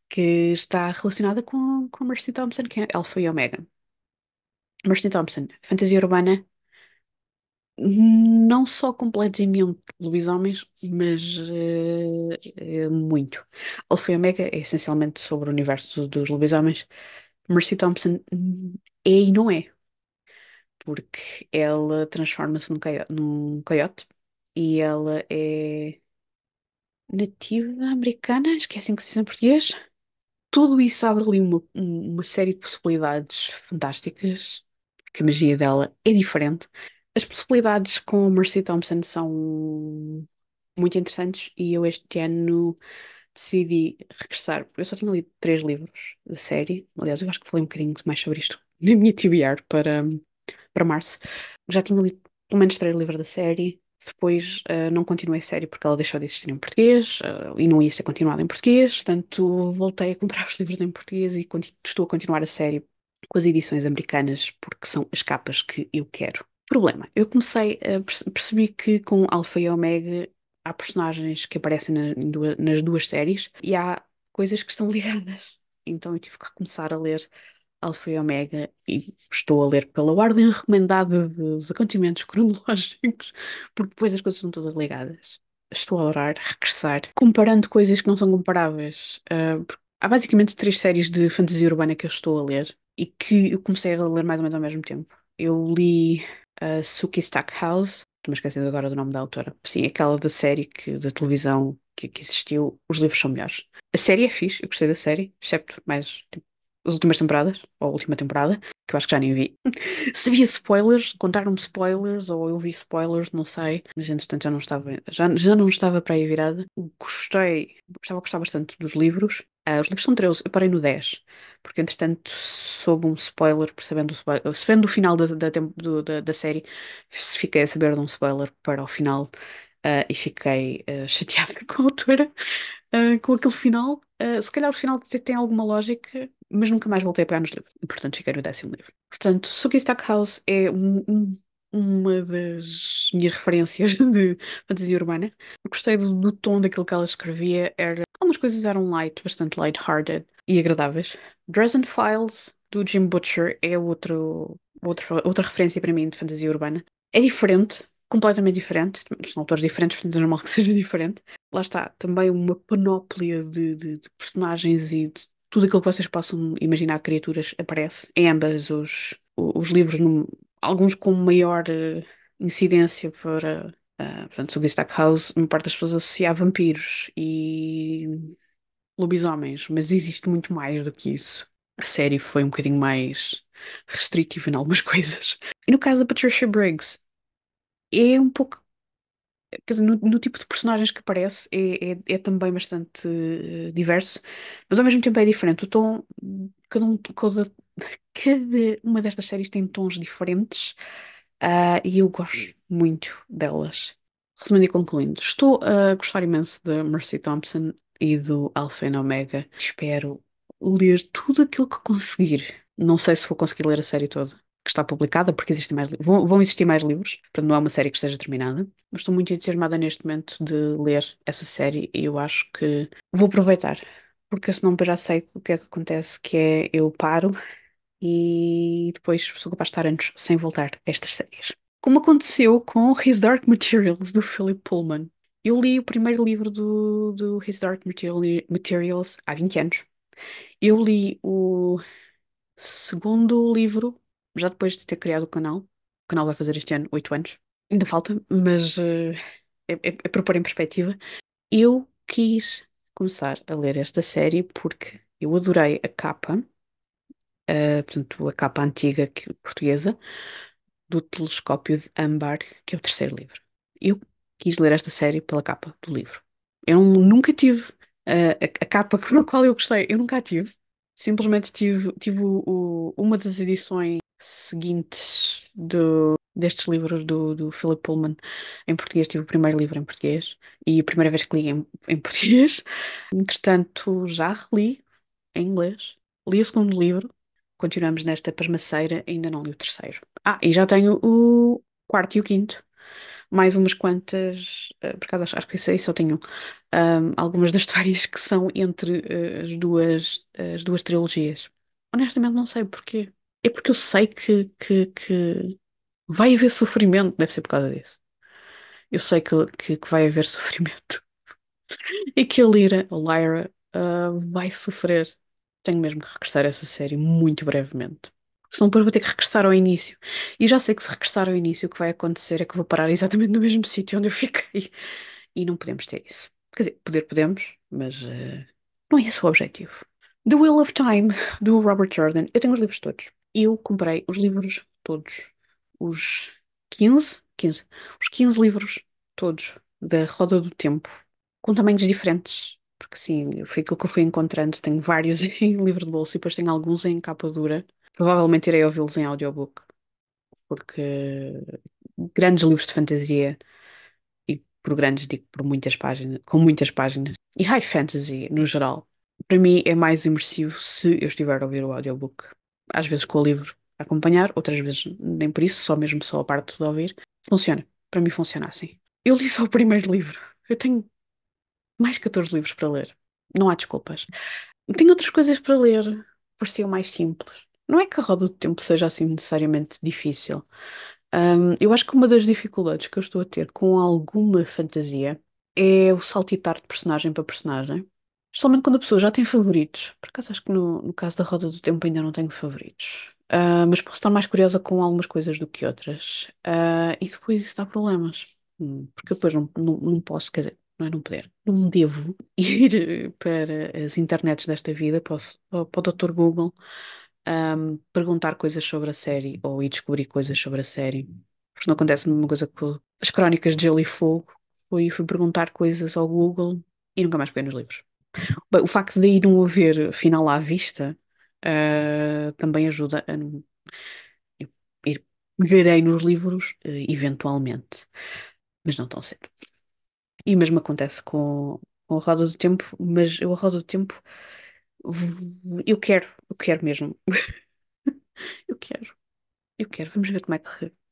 que está relacionada com Mercy Thompson, que é Alpha e Omega. Mercy Thompson, fantasia urbana, não só completamente lobisomens, mas muito. Alpha e Omega é essencialmente sobre o universo dos lobisomens. Mercy Thompson é e não é, porque ela transforma-se num coiote e ela é nativa americana, acho que é assim que se diz em português. Tudo isso abre ali uma série de possibilidades fantásticas, que a magia dela é diferente. As possibilidades com a Mercy Thompson são muito interessantes e eu este ano decidi regressar. Eu só tinha lido 3 livros da série. Aliás, eu acho que falei um bocadinho mais sobre isto na minha TBR para março. Já tinha lido pelo menos 3 livros da série. Depois não continuei a série porque ela deixou de existir em português e não ia ser continuada em português. Portanto, voltei a comprar os livros em português e estou a continuar a série com as edições americanas porque são as capas que eu quero. Problema, eu comecei a percebi que com Alpha e Omega há personagens que aparecem nas duas séries e há coisas que estão ligadas. Então eu tive que começar a ler Alfa e Omega e estou a ler pela ordem recomendada dos acontecimentos cronológicos, porque depois as coisas são todas ligadas. Estou a adorar regressar, comparando coisas que não são comparáveis. Porque há basicamente 3 séries de fantasia urbana que eu estou a ler e que eu comecei a ler mais ou menos ao mesmo tempo. Eu li Sookie Stackhouse, estou-me esquecendo agora do nome da autora. Sim, aquela da série da televisão que existiu, os livros são melhores. A série é fixe, eu gostei da série, excepto mais tipo, as últimas temporadas, ou a última temporada, que eu acho que já nem vi. Se via spoilers, contaram-me spoilers, ou eu vi spoilers, não sei, mas entretanto já não estava para aí virada. Estava a gostar bastante dos livros. Os livros são 13, eu parei no 10, porque entretanto soube um spoiler, sabendo o final da série, fiquei a saber de um spoiler para o final. E fiquei chateada com a autora, com aquele final. Se calhar o final tem alguma lógica, mas nunca mais voltei a pegar nos livros. E, portanto, fiquei no 10º livro. Portanto, Suki Stackhouse é uma das minhas referências de fantasia urbana. Gostei do tom daquilo que ela escrevia. Algumas coisas eram bastante light-hearted e agradáveis. Dresden Files, do Jim Butcher, é outra referência para mim de fantasia urbana. É diferente, completamente diferente. São autores diferentes, portanto é normal que seja diferente. Lá está, também uma panóplia de personagens e de tudo aquilo que vocês possam imaginar criaturas aparece em ambas os livros, alguns com maior incidência para. Portanto, o Stackhouse, uma parte das pessoas associa a vampiros e lobisomens, mas existe muito mais do que isso. A série foi um bocadinho mais restritiva em algumas coisas. E no caso da Patricia Briggs, é um pouco. Quer dizer, no tipo de personagens que aparece é também bastante diverso, mas ao mesmo tempo é diferente. O tom, cada uma destas séries tem tons diferentes, e eu gosto muito delas. Resumindo e concluindo, estou a gostar imenso da Mercy Thompson e do Alpha and Omega. Espero ler tudo aquilo que conseguir. Não sei se vou conseguir ler a série toda que está publicada, porque existem vão existir mais livros, portanto não é uma série que esteja terminada. Mas estou muito entusiasmada neste momento de ler essa série e eu acho que vou aproveitar, porque senão depois já sei o que é que acontece, que é eu paro e depois sou capaz de estar anos sem voltar a estas séries. Como aconteceu com His Dark Materials, do Philip Pullman. Eu li o primeiro livro do His Dark Materials há 20 anos. Eu li o segundo livro, já depois de ter criado o canal. O canal vai fazer este ano 8 anos. Ainda falta, mas é para pôr em perspectiva. Eu quis começar a ler esta série porque eu adorei a capa, portanto, a capa antiga portuguesa, do Telescópio de Âmbar, que é o terceiro livro. Eu quis ler esta série pela capa do livro. Eu nunca tive a capa com a qual eu gostei, eu nunca a tive. Simplesmente tive uma das edições seguintes destes livros do Philip Pullman em português. Tive o primeiro livro em português e a primeira vez que li em português. Entretanto, já reli em inglês. Li o segundo livro. Continuamos nesta pasmaceira, ainda não li o terceiro. E já tenho o quarto e o quinto. Mais umas quantas, por acaso acho que isso aí só tenho algumas das histórias que são entre as duas trilogias. Honestamente não sei porquê. É porque eu sei que vai haver sofrimento, deve ser por causa disso. Eu sei que vai haver sofrimento. E que a Lyra, vai sofrer. Tenho mesmo que regressar a essa série muito brevemente. Porque senão depois vou ter que regressar ao início. E já sei que se regressar ao início, o que vai acontecer é que vou parar exatamente no mesmo sítio onde eu fiquei. E não podemos ter isso. Quer dizer, poder podemos, mas não é esse o objetivo. The Wheel of Time, do Robert Jordan. Eu tenho os livros todos. Eu comprei os livros todos. Os 15 os 15 livros todos da Roda do Tempo, com tamanhos diferentes. Porque sim, foi aquilo que eu fui encontrando. Tenho vários em livro de bolso e depois tenho alguns em capa dura. Provavelmente irei ouvi-los em audiobook, porque grandes livros de fantasia, e por grandes digo por muitas páginas, com muitas páginas, e high fantasy no geral, para mim é mais imersivo se eu estiver a ouvir o audiobook. Às vezes com o livro a acompanhar, outras vezes nem por isso, só mesmo só a parte de ouvir. Funciona. Para mim funciona assim. Eu li só o primeiro livro. Eu tenho mais 14 livros para ler. Não há desculpas. Tenho outras coisas para ler, por ser mais simples. Não é que a roda do tempo seja assim necessariamente difícil. Eu acho que uma das dificuldades que eu estou a ter com alguma fantasia é o saltitar de personagem para personagem. Especialmente quando a pessoa já tem favoritos. Por acaso acho que no caso da Roda do Tempo ainda não tenho favoritos. Mas posso estar mais curiosa com algumas coisas do que outras. E depois isso dá problemas. Porque eu depois não posso, quer dizer, não é não poder, não devo ir para as internets desta vida, posso, para o Dr. Google, perguntar coisas sobre a série ou ir descobrir coisas sobre a série. Porque não acontece a mesma coisa com as Crónicas de Gelo e Fogo. Fui perguntar coisas ao Google e nunca mais peguei nos livros. Bem, o facto de aí não haver final à vista, também ajuda a não eu ir pegarei nos livros, eventualmente, mas não tão cedo. E o mesmo acontece com a Roda do Tempo, mas eu a Roda do Tempo eu quero mesmo. Eu quero, eu quero. Vamos ver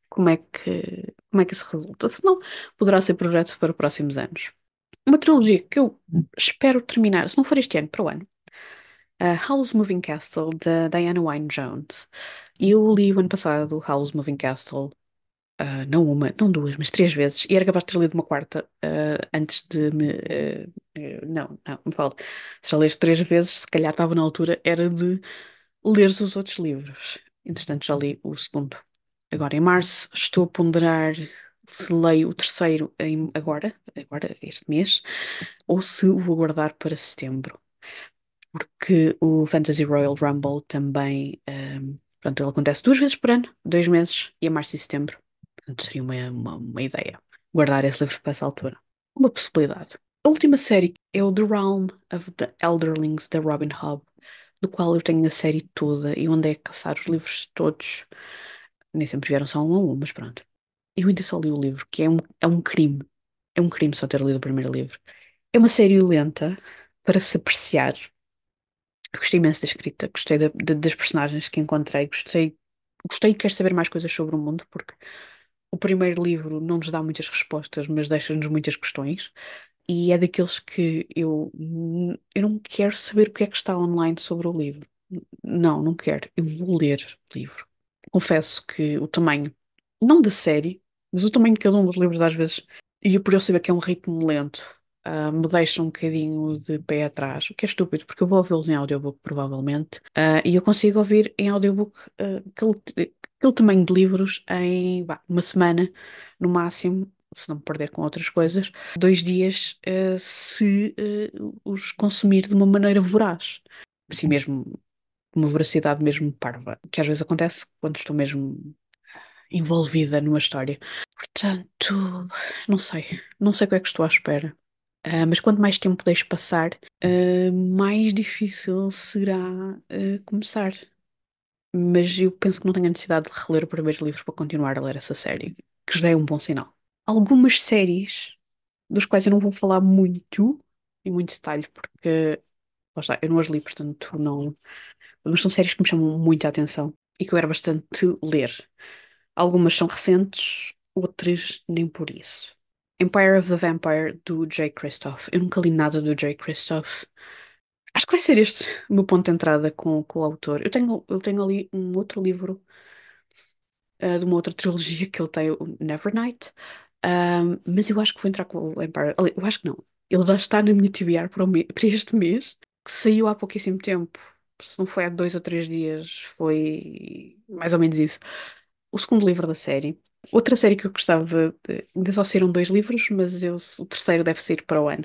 como é que isso resulta. Se não, poderá ser projeto para próximos anos. Uma trilogia que eu espero terminar, se não for este ano, para o ano. Howl's Moving Castle, da Diana Wynne Jones. Eu li o ano passado Howl's Moving Castle, não uma, não duas, mas três vezes, e era capaz de ter lido uma quarta, antes de me. Não, me falo. Se já leste três vezes, se calhar estava na altura, era de leres os outros livros. Entretanto, já li o segundo. Agora, em março, estou a ponderar se leio o terceiro agora, este mês, ou se o vou guardar para setembro. Porque o Fantasy Royal Rumble também, pronto, ele acontece duas vezes por ano, 2 meses, e é março e setembro. Portanto, seria uma ideia guardar esse livro para essa altura. Uma possibilidade. A última série é o The Realm of the Elderlings, da Robin Hobb, do qual eu tenho a série toda e onde é caçar os livros todos. Nem sempre vieram só um a um, mas pronto. Eu ainda só li o livro, que é um crime. É um crime só ter lido o primeiro livro. É uma série lenta para se apreciar. Eu gostei imenso da escrita, gostei das personagens que encontrei, gostei e quero saber mais coisas sobre o mundo, porque o primeiro livro não nos dá muitas respostas, mas deixa-nos muitas questões. E é daqueles que eu não quero saber o que é que está online sobre o livro. Não, não quero. Eu vou ler o livro. Confesso que o tamanho, não da série, mas o tamanho de cada um dos livros às vezes, e por eu saber que é um ritmo lento, me deixa um bocadinho de pé atrás, o que é estúpido, porque eu vou ouvi-los em audiobook provavelmente, e eu consigo ouvir em audiobook, aquele tamanho de livros em uma semana, no máximo, se não me perder com outras coisas, 2 dias, se os consumir de uma maneira voraz. Assim mesmo, uma voracidade mesmo parva, que às vezes acontece quando estou mesmo envolvida numa história. Portanto, não sei o que é que estou à espera. Mas quanto mais tempo deixo passar, mais difícil será começar. Mas eu penso que não tenho a necessidade de reler o primeiro livro para continuar a ler essa série, que já é um bom sinal. Algumas séries, dos quais eu não vou falar muito, em muito detalhe, porque lá está, eu não as li, portanto não. Mas são séries que me chamam muita atenção e que eu era bastante ler. Algumas são recentes, outras nem por isso. Empire of the Vampire, do Jay Kristoff. Eu nunca li nada do Jay Kristoff. Acho que vai ser este o meu ponto de entrada com o autor. Eu tenho ali um outro livro, de uma outra trilogia que ele tem, o Nevernight. Mas eu acho que vou entrar com o Empire. Ali, eu acho que não. Ele vai estar na minha TBR para este mês, que saiu há pouquíssimo tempo. se não foi há 2 ou 3 dias, foi mais ou menos isso. O segundo livro da série. Outra série que eu gostava de... Ainda só saíram 2 livros, mas o terceiro deve sair para o ano.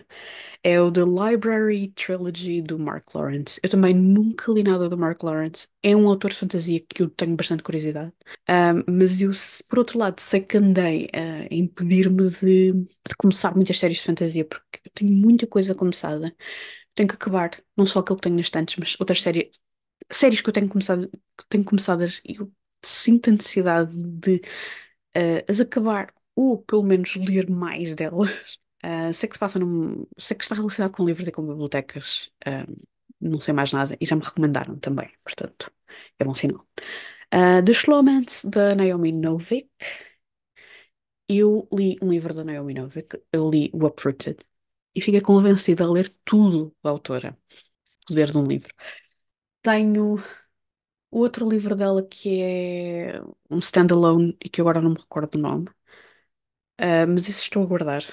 É o The Library Trilogy do Mark Lawrence. Eu também nunca li nada do Mark Lawrence. É um autor de fantasia que eu tenho bastante curiosidade. Mas eu, por outro lado, sei que andei a impedir-me de começar muitas séries de fantasia, porque eu tenho muita coisa começada. Tenho que acabar, não só aquilo que tenho nas estantes, mas outras séries que eu tenho começadas e eu sinto a necessidade de as acabar, ou pelo menos ler mais delas. Sei que se passa sei que está relacionado com livros e com bibliotecas. Não sei mais nada e já me recomendaram também, portanto, é bom sinal. The Schlomance, da Naomi Novik. Eu li um livro da Naomi Novik, eu li o Uprooted e fiquei convencida a ler tudo da autora, ler de um livro. Tenho outro livro dela que é um standalone e que agora não me recordo do nome. Mas esse estou a guardar.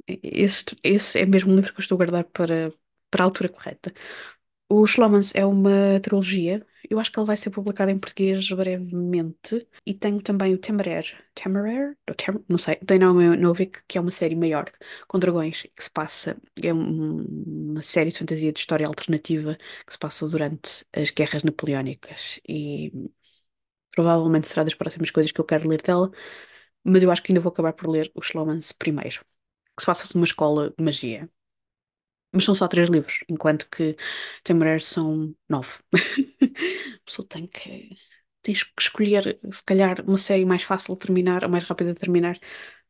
Esse é mesmo um livro que eu estou a guardar para a altura correta. O Schlomance é uma trilogia. Eu acho que ele vai ser publicado em português brevemente. E tenho também o Temeraire? Não sei. Da Naomi Novik, que é uma série maior, com dragões, que se passa. É uma série de fantasia de história alternativa que se passa durante as guerras napoleónicas. E provavelmente será das próximas coisas que eu quero ler dela. Mas eu acho que ainda vou acabar por ler o Schlomance primeiro, que se passa numa escola de magia. Mas são só 3 livros, enquanto que Temeraire são 9. A pessoa tens que escolher, se calhar, uma série mais fácil de terminar, ou mais rápida de terminar,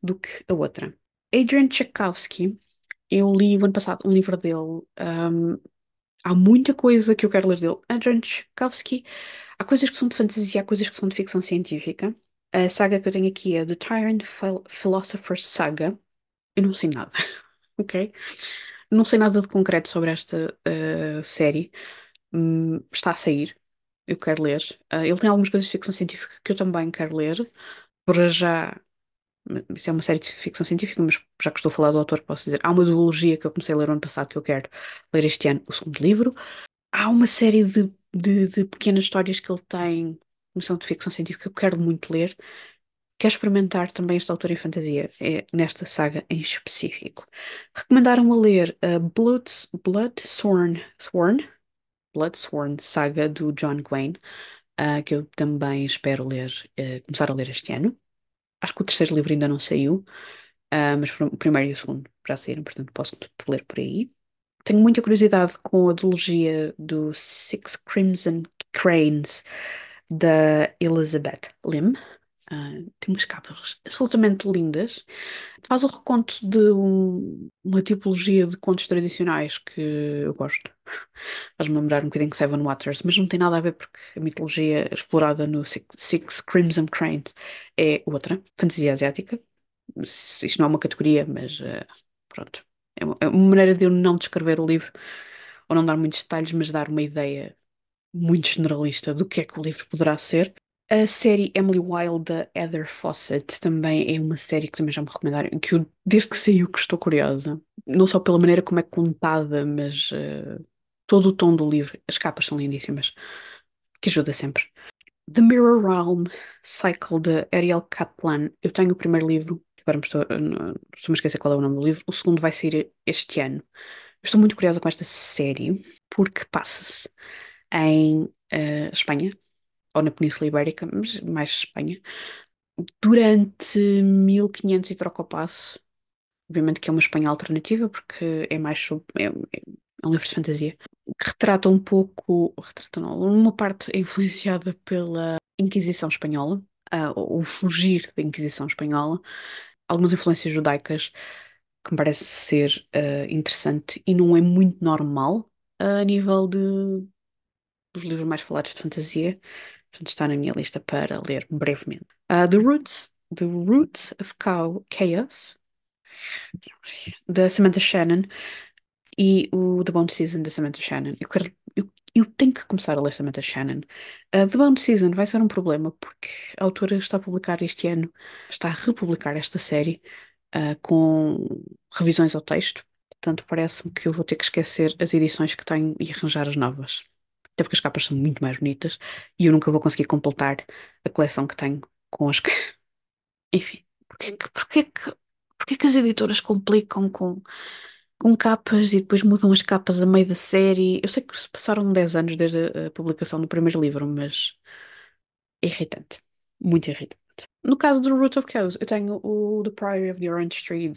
do que a outra. Adrian Tchaikovsky, eu li o ano passado um livro dele. Há muita coisa que eu quero ler dele. Adrian Tchaikovsky, há coisas que são de fantasia, há coisas que são de ficção científica. A saga que eu tenho aqui é The Tyrant Philosopher's Saga. Eu não sei nada, ok? Não sei nada de concreto sobre esta série. Está a sair. Eu quero ler. Ele tem algumas coisas de ficção científica que eu também quero ler. Para já, isso é uma série de ficção científica, mas já que estou a falar do autor, posso dizer. Há uma duologia que eu comecei a ler o ano passado que eu quero ler este ano, o segundo livro. Há uma série de pequenas histórias que ele tem, que são de ficção científica, que eu quero muito ler. Quero experimentar também esta autora em fantasia, nesta saga em específico. Recomendaram a ler a Bloodsworn saga do John Gwain, que eu também espero ler, começar a ler este ano. Acho que o terceiro livro ainda não saiu, mas o primeiro e o segundo já saíram, portanto posso ler por aí. Tenho muita curiosidade com a duologia do Six Crimson Cranes da Elizabeth Lim. Tem umas capas absolutamente lindas. Faz o reconto de uma tipologia de contos tradicionais que eu gosto. Faz-me lembrar um bocadinho de Seven Waters, mas não tem nada a ver porque a mitologia explorada no Six Crimson Cranes é outra, fantasia asiática. Isto não é uma categoria, mas pronto. É uma maneira de eu não descrever o livro ou não dar muitos detalhes, mas dar uma ideia muito generalista do que é que o livro poderá ser. A série Emily Wilde da Heather Fawcett também é uma série que também já me recomendaram, que eu, desde que saiu, que estou curiosa. Não só pela maneira como é contada, mas todo o tom do livro. As capas são lindíssimas, que ajuda sempre. The Mirror Realm Cycle de Ariel Kaplan. Eu tenho o primeiro livro, agora estou-me a esquecer qual é o nome do livro. O segundo vai sair este ano. Estou muito curiosa com esta série, porque passa-se em Espanha, ou na Península Ibérica, mas mais Espanha, durante 1500 e troca o passo. Obviamente que é uma Espanha alternativa, porque é mais é um livro de fantasia, que retrata um pouco, retrata não, uma parte é influenciada pela Inquisição Espanhola, o fugir da Inquisição Espanhola, algumas influências judaicas, que me parece ser interessante e não é muito normal a nível dos livros mais falados de fantasia. Portanto, está na minha lista para ler brevemente. The Roots of Chaos, da Samantha Shannon, e o The Bound Season, da Samantha Shannon. Eu tenho que começar a ler Samantha Shannon. The Bound Season vai ser um problema, porque a autora está a publicar este ano, está a republicar esta série, com revisões ao texto. Portanto, parece-me que eu vou ter que esquecer as edições que tenho e arranjar as novas. Até porque as capas são muito mais bonitas e eu nunca vou conseguir completar a coleção que tenho com as. Enfim, porquê que as editoras complicam com capas e depois mudam as capas a meio da série? Eu sei que se passaram 10 anos desde a publicação do primeiro livro, mas é irritante. Muito irritante. No caso do Root of Chaos, eu tenho o The Priory of the Orange Tree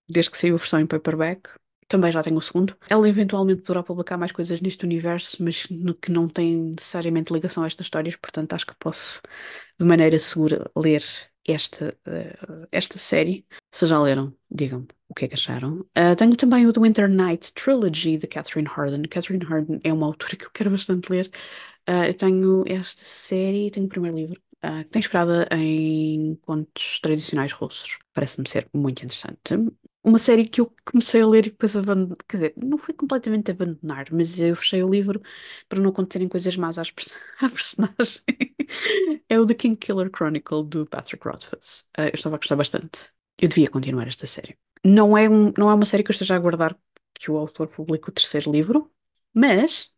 desde que saiu a versão em paperback. Também já tenho o segundo. Ela eventualmente poderá publicar mais coisas neste universo, mas que não têm necessariamente ligação a estas histórias, portanto acho que posso, de maneira segura, ler esta série. Se já leram, digam-me o que é que acharam. Tenho também o The Winter Night Trilogy de Catherine Hardin. Catherine Hardin é uma autora que eu quero bastante ler. Eu tenho esta série, tenho o primeiro livro, que tem inspirada em contos tradicionais russos. Parece-me ser muito interessante. Uma série que eu comecei a ler e depois abandonei. Quer dizer, não foi completamente abandonar, mas eu fechei o livro para não acontecerem coisas más à personagem. É o The King Killer Chronicle do Patrick Rothfuss. Eu estava a gostar bastante. Eu devia continuar esta série. Não é uma série que eu esteja a aguardar que o autor publique o terceiro livro, mas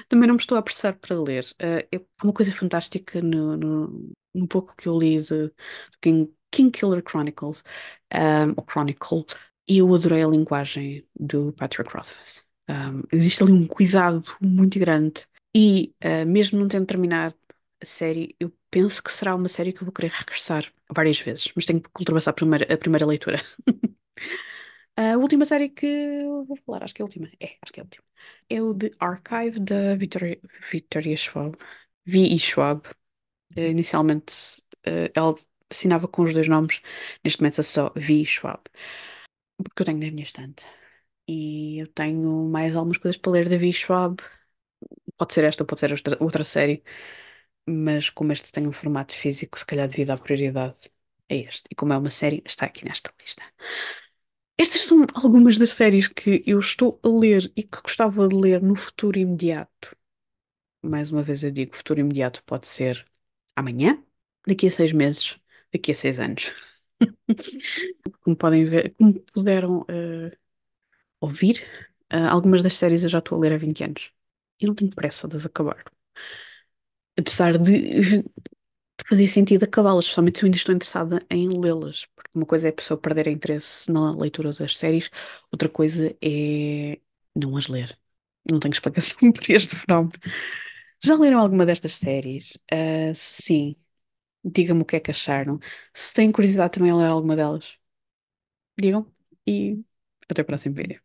também não me estou a apressar para ler. Há uma coisa fantástica no pouco que eu li de King Killer Chronicles, ou Chronicle, e eu adorei a linguagem do Patrick Rothfuss. Existe ali um cuidado muito grande. E mesmo não tendo terminado a série, eu penso que será uma série que eu vou querer regressar várias vezes, mas tenho que ultrapassar a primeira leitura. A última série que eu vou falar, acho que é a última. Acho que é a última. É o The Archive da Victoria Schwab. V.E. Schwab. Inicialmente, ela assinava com os dois nomes. Neste momento é só V. Schwab. Porque eu tenho na minha estante. E eu tenho mais algumas coisas para ler da V. Schwab. Pode ser esta, pode ser outra série. Mas como este tem um formato físico, se calhar devido à prioridade é este. E como é uma série, está aqui nesta lista. Estas são algumas das séries que eu estou a ler e que gostava de ler no futuro imediato. Mais uma vez eu digo, futuro imediato pode ser amanhã, daqui a 6 meses, daqui a 6 anos. Como podem ver, como puderam ouvir, algumas das séries eu já estou a ler há 20 anos. E não tenho pressa de as acabar. Apesar de fazer sentido acabá-las, especialmente se eu ainda estou interessada em lê-las. Porque uma coisa é a pessoa perder interesse na leitura das séries, outra coisa é não as ler. Não tenho explicação para este fenómeno. Já leram alguma destas séries? Sim. Digam-me o que é que acharam. Se têm curiosidade também a ler alguma delas, digam. E até o próximo vídeo.